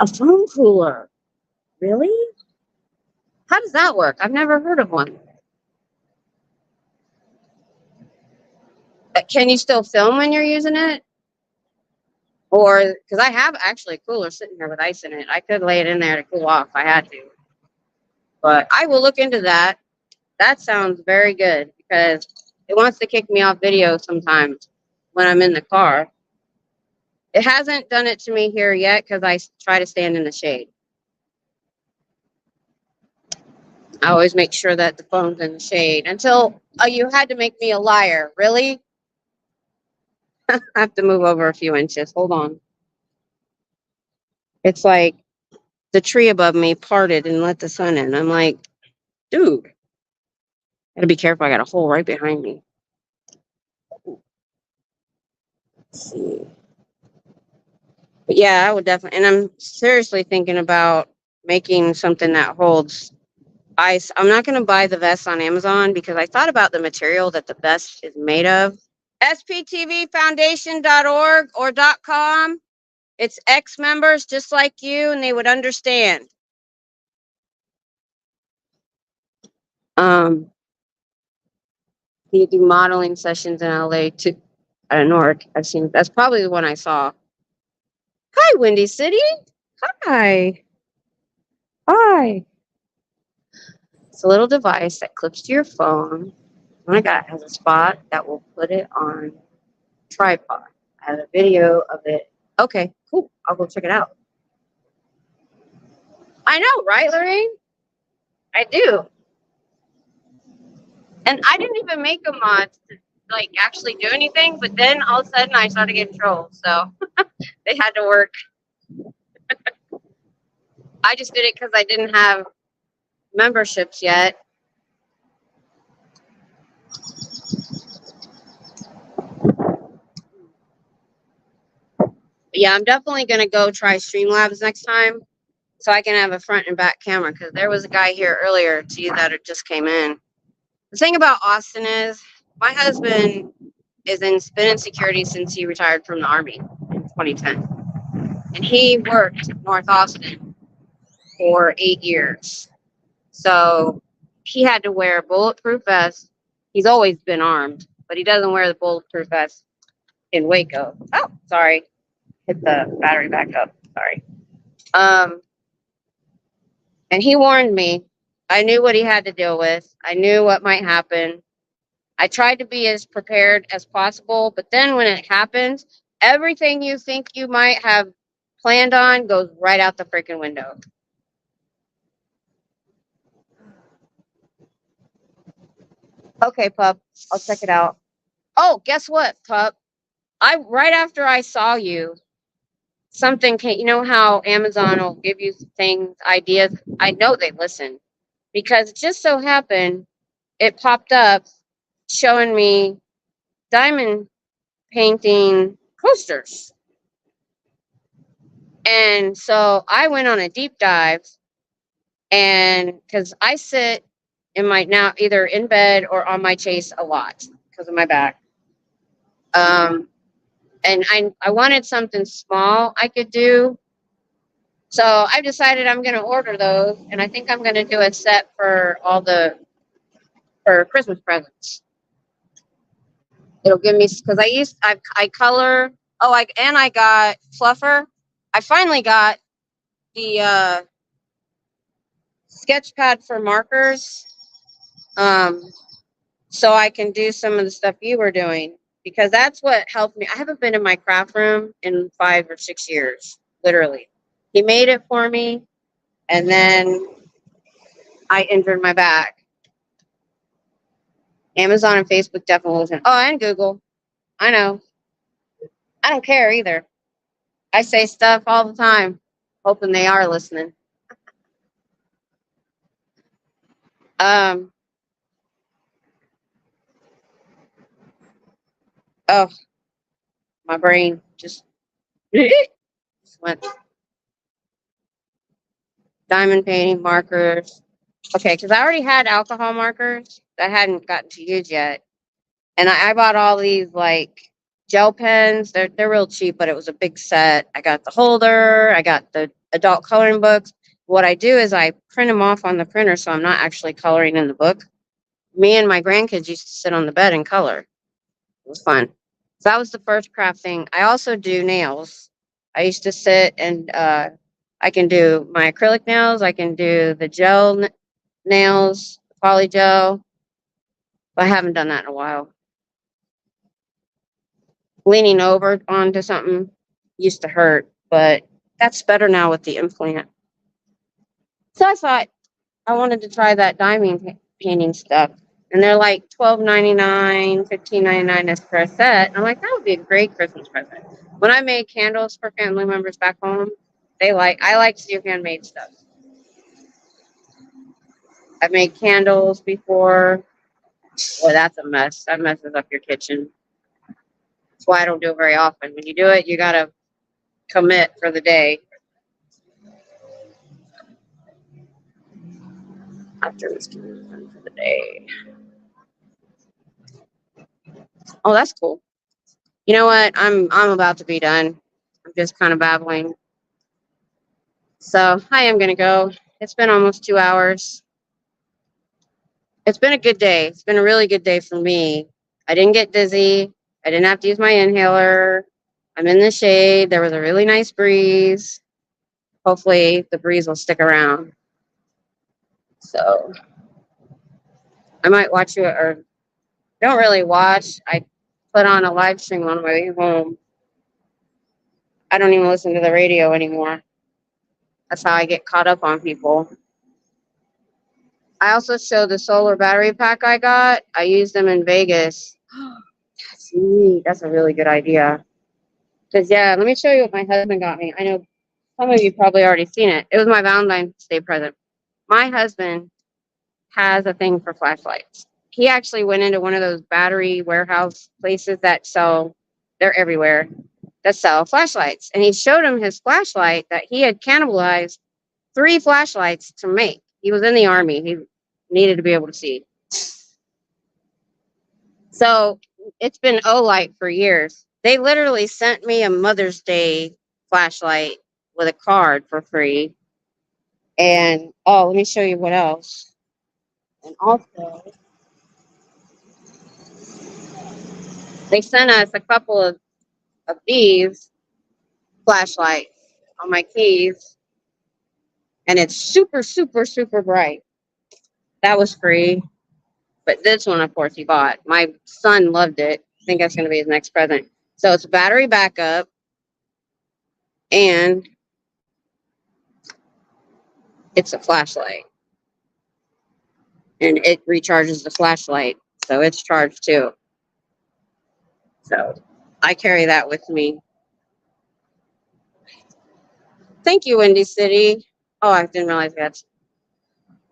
A phone cooler. Really? How does that work? I've never heard of one. Can you still film when you're using it? Or, because I have actually a cooler sitting here with ice in it. I could lay it in there to cool off if I had to. But I will look into that. That sounds very good because it wants to kick me off video sometimes when I'm in the car. It hasn't done it to me here yet because I try to stand in the shade. I always make sure that the phone's in the shade until you had to make me a liar. Really? I have to move over a few inches. Hold on. It's like the tree above me parted and let the sun in. I'm like, dude, gotta be careful. I got a hole right behind me. Let's see. But yeah, I would definitely, and I'm seriously thinking about making something that holds ice. I'm not going to buy the vest on Amazon because I thought about the material that the vest is made of. sptvfoundation.org or .com. It's ex-members just like you, and they would understand. You do modeling sessions in LA too. At Newark. I've seen, that's probably the one I saw. Hi, Windy City. Hi. Hi. It's a little device that clips to your phone. Oh my God, it has a spot that will put it on tripod. I have a video of it. Okay, cool. I'll go check it out. I know, right, Lorraine? I do. And I didn't even make a mod to like actually do anything, but then all of a sudden I started getting trolls, so they had to work. I just did it because I didn't have memberships yet. But yeah, I'm definitely going to go try Streamlabs next time so I can have a front and back camera because there was a guy here earlier to you that just came in. The thing about Austin is my husband been in security since he retired from the Army in 2010. And he worked in North Austin for 8 years. So he had to wear a bulletproof vest. He's always been armed, but he doesn't wear the bulletproof vest in Waco. Oh, sorry. Hit the battery back up. Sorry. And he warned me. I knew what he had to deal with. I knew what might happen. I tried to be as prepared as possible, but then when it happens, everything you think you might have planned on goes right out the freaking window. Okay, pup, I'll check it out. Oh, guess what, pup? Right after I saw you, something came. You know how Amazon will give you things, ideas? I know they listen because it just so happened it popped up showing me diamond painting coasters. And so I went on a deep dive, and because I sit in my now either in bed or on my chase a lot because of my back. And I wanted something small I could do. So I decided I'm going to order those, and I think I'm going to do a set for for Christmas presents. It'll give me, because I color. Oh, I got fluffer. I finally got the sketch pad for markers, so I can do some of the stuff you were doing, because that's what helped me. I haven't been in my craft room in 5 or 6 years, literally. He made it for me, and then I injured my back. Amazon and Facebook definitely listen. Oh, and Google. I know. I don't care either. I say stuff all the time, hoping they are listening. Oh, my brain just went. Diamond painting markers. Okay, because I already had alcohol markers that I hadn't gotten to use yet. And I bought all these like gel pens. They're real cheap, but it was a big set. I got the holder. I got the adult coloring books. What I do is I print them off on the printer, so I'm not actually coloring in the book. Me and my grandkids used to sit on the bed and color. It was fun. So that was the first craft thing. I also do nails. I used to sit and I can do my acrylic nails. I can do the gel nails, poly gel. But I haven't done that in a while. Leaning over onto something used to hurt, but that's better now with the implant. So I thought I wanted to try that diamond painting stuff. And they're like $12.99, $15.99 as per set. I'm like, that would be a great Christmas present. When I made candles for family members back home, I like to do handmade stuff. I've made candles before. Boy, that's a mess. That messes up your kitchen. That's why I don't do it very often. When you do it, you gotta commit for the day. After this commitment for the day. Oh, that's cool. You know what? I'm about to be done. I'm just kind of babbling. So I am gonna go. It's been almost 2 hours. It's been a good day. It's been a really good day for me. I didn't get dizzy. I didn't have to use my inhaler. I'm in the shade. There was a really nice breeze. Hopefully the breeze will stick around. So I might watch you, or don't really watch. I put on a live stream on my way home. I don't even listen to the radio anymore. That's how I get caught up on people. I also show the solar battery pack I got. I used them in Vegas. That's neat. That's a really good idea. Because, yeah, let me show you what my husband got me. I know some of you probably already seen it. It was my Valentine's Day present. My husband has a thing for flashlights. He actually went into one of those battery warehouse places that sell, they're everywhere, that sell flashlights. And he showed him his flashlight that he had cannibalized 3 flashlights to make. He was in the army. He needed to be able to see. So it's been Olight for years. They literally sent me a Mother's Day flashlight with a card for free. And oh, let me show you what else. And also, they sent us a couple of these flashlights on my keys. And it's super, super, super bright. That was free. But this one, of course, he bought. My son loved it. I think that's going to be his next present. So it's battery backup. And it's a flashlight. And it recharges the flashlight. So it's charged too. So I carry that with me. Thank you, Windy City. Oh, I didn't realize that.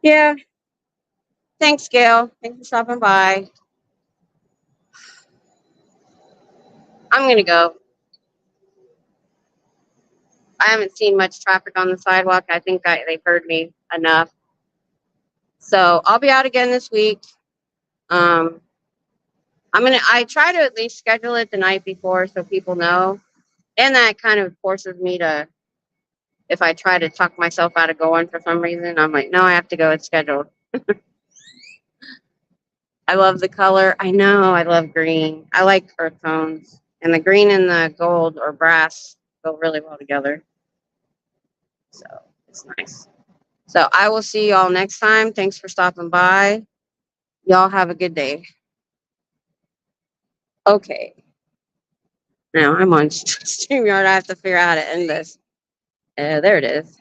Yeah. Thanks, Gail. Thanks for stopping by. I'm going to go. I haven't seen much traffic on the sidewalk. I think they've heard me enough. So I'll be out again this week. I try to at least schedule it the night before so people know. And that kind of forces me to, if I try to talk myself out of going for some reason, I'm like, no, I have to go. It's scheduled. I love the color. I know I love green. I like earth tones. And the green and the gold or brass go really well together. So it's nice. So I will see y'all next time. Thanks for stopping by. Y'all have a good day. Okay. Now I'm on StreamYard. I have to figure out how to end this. There it is.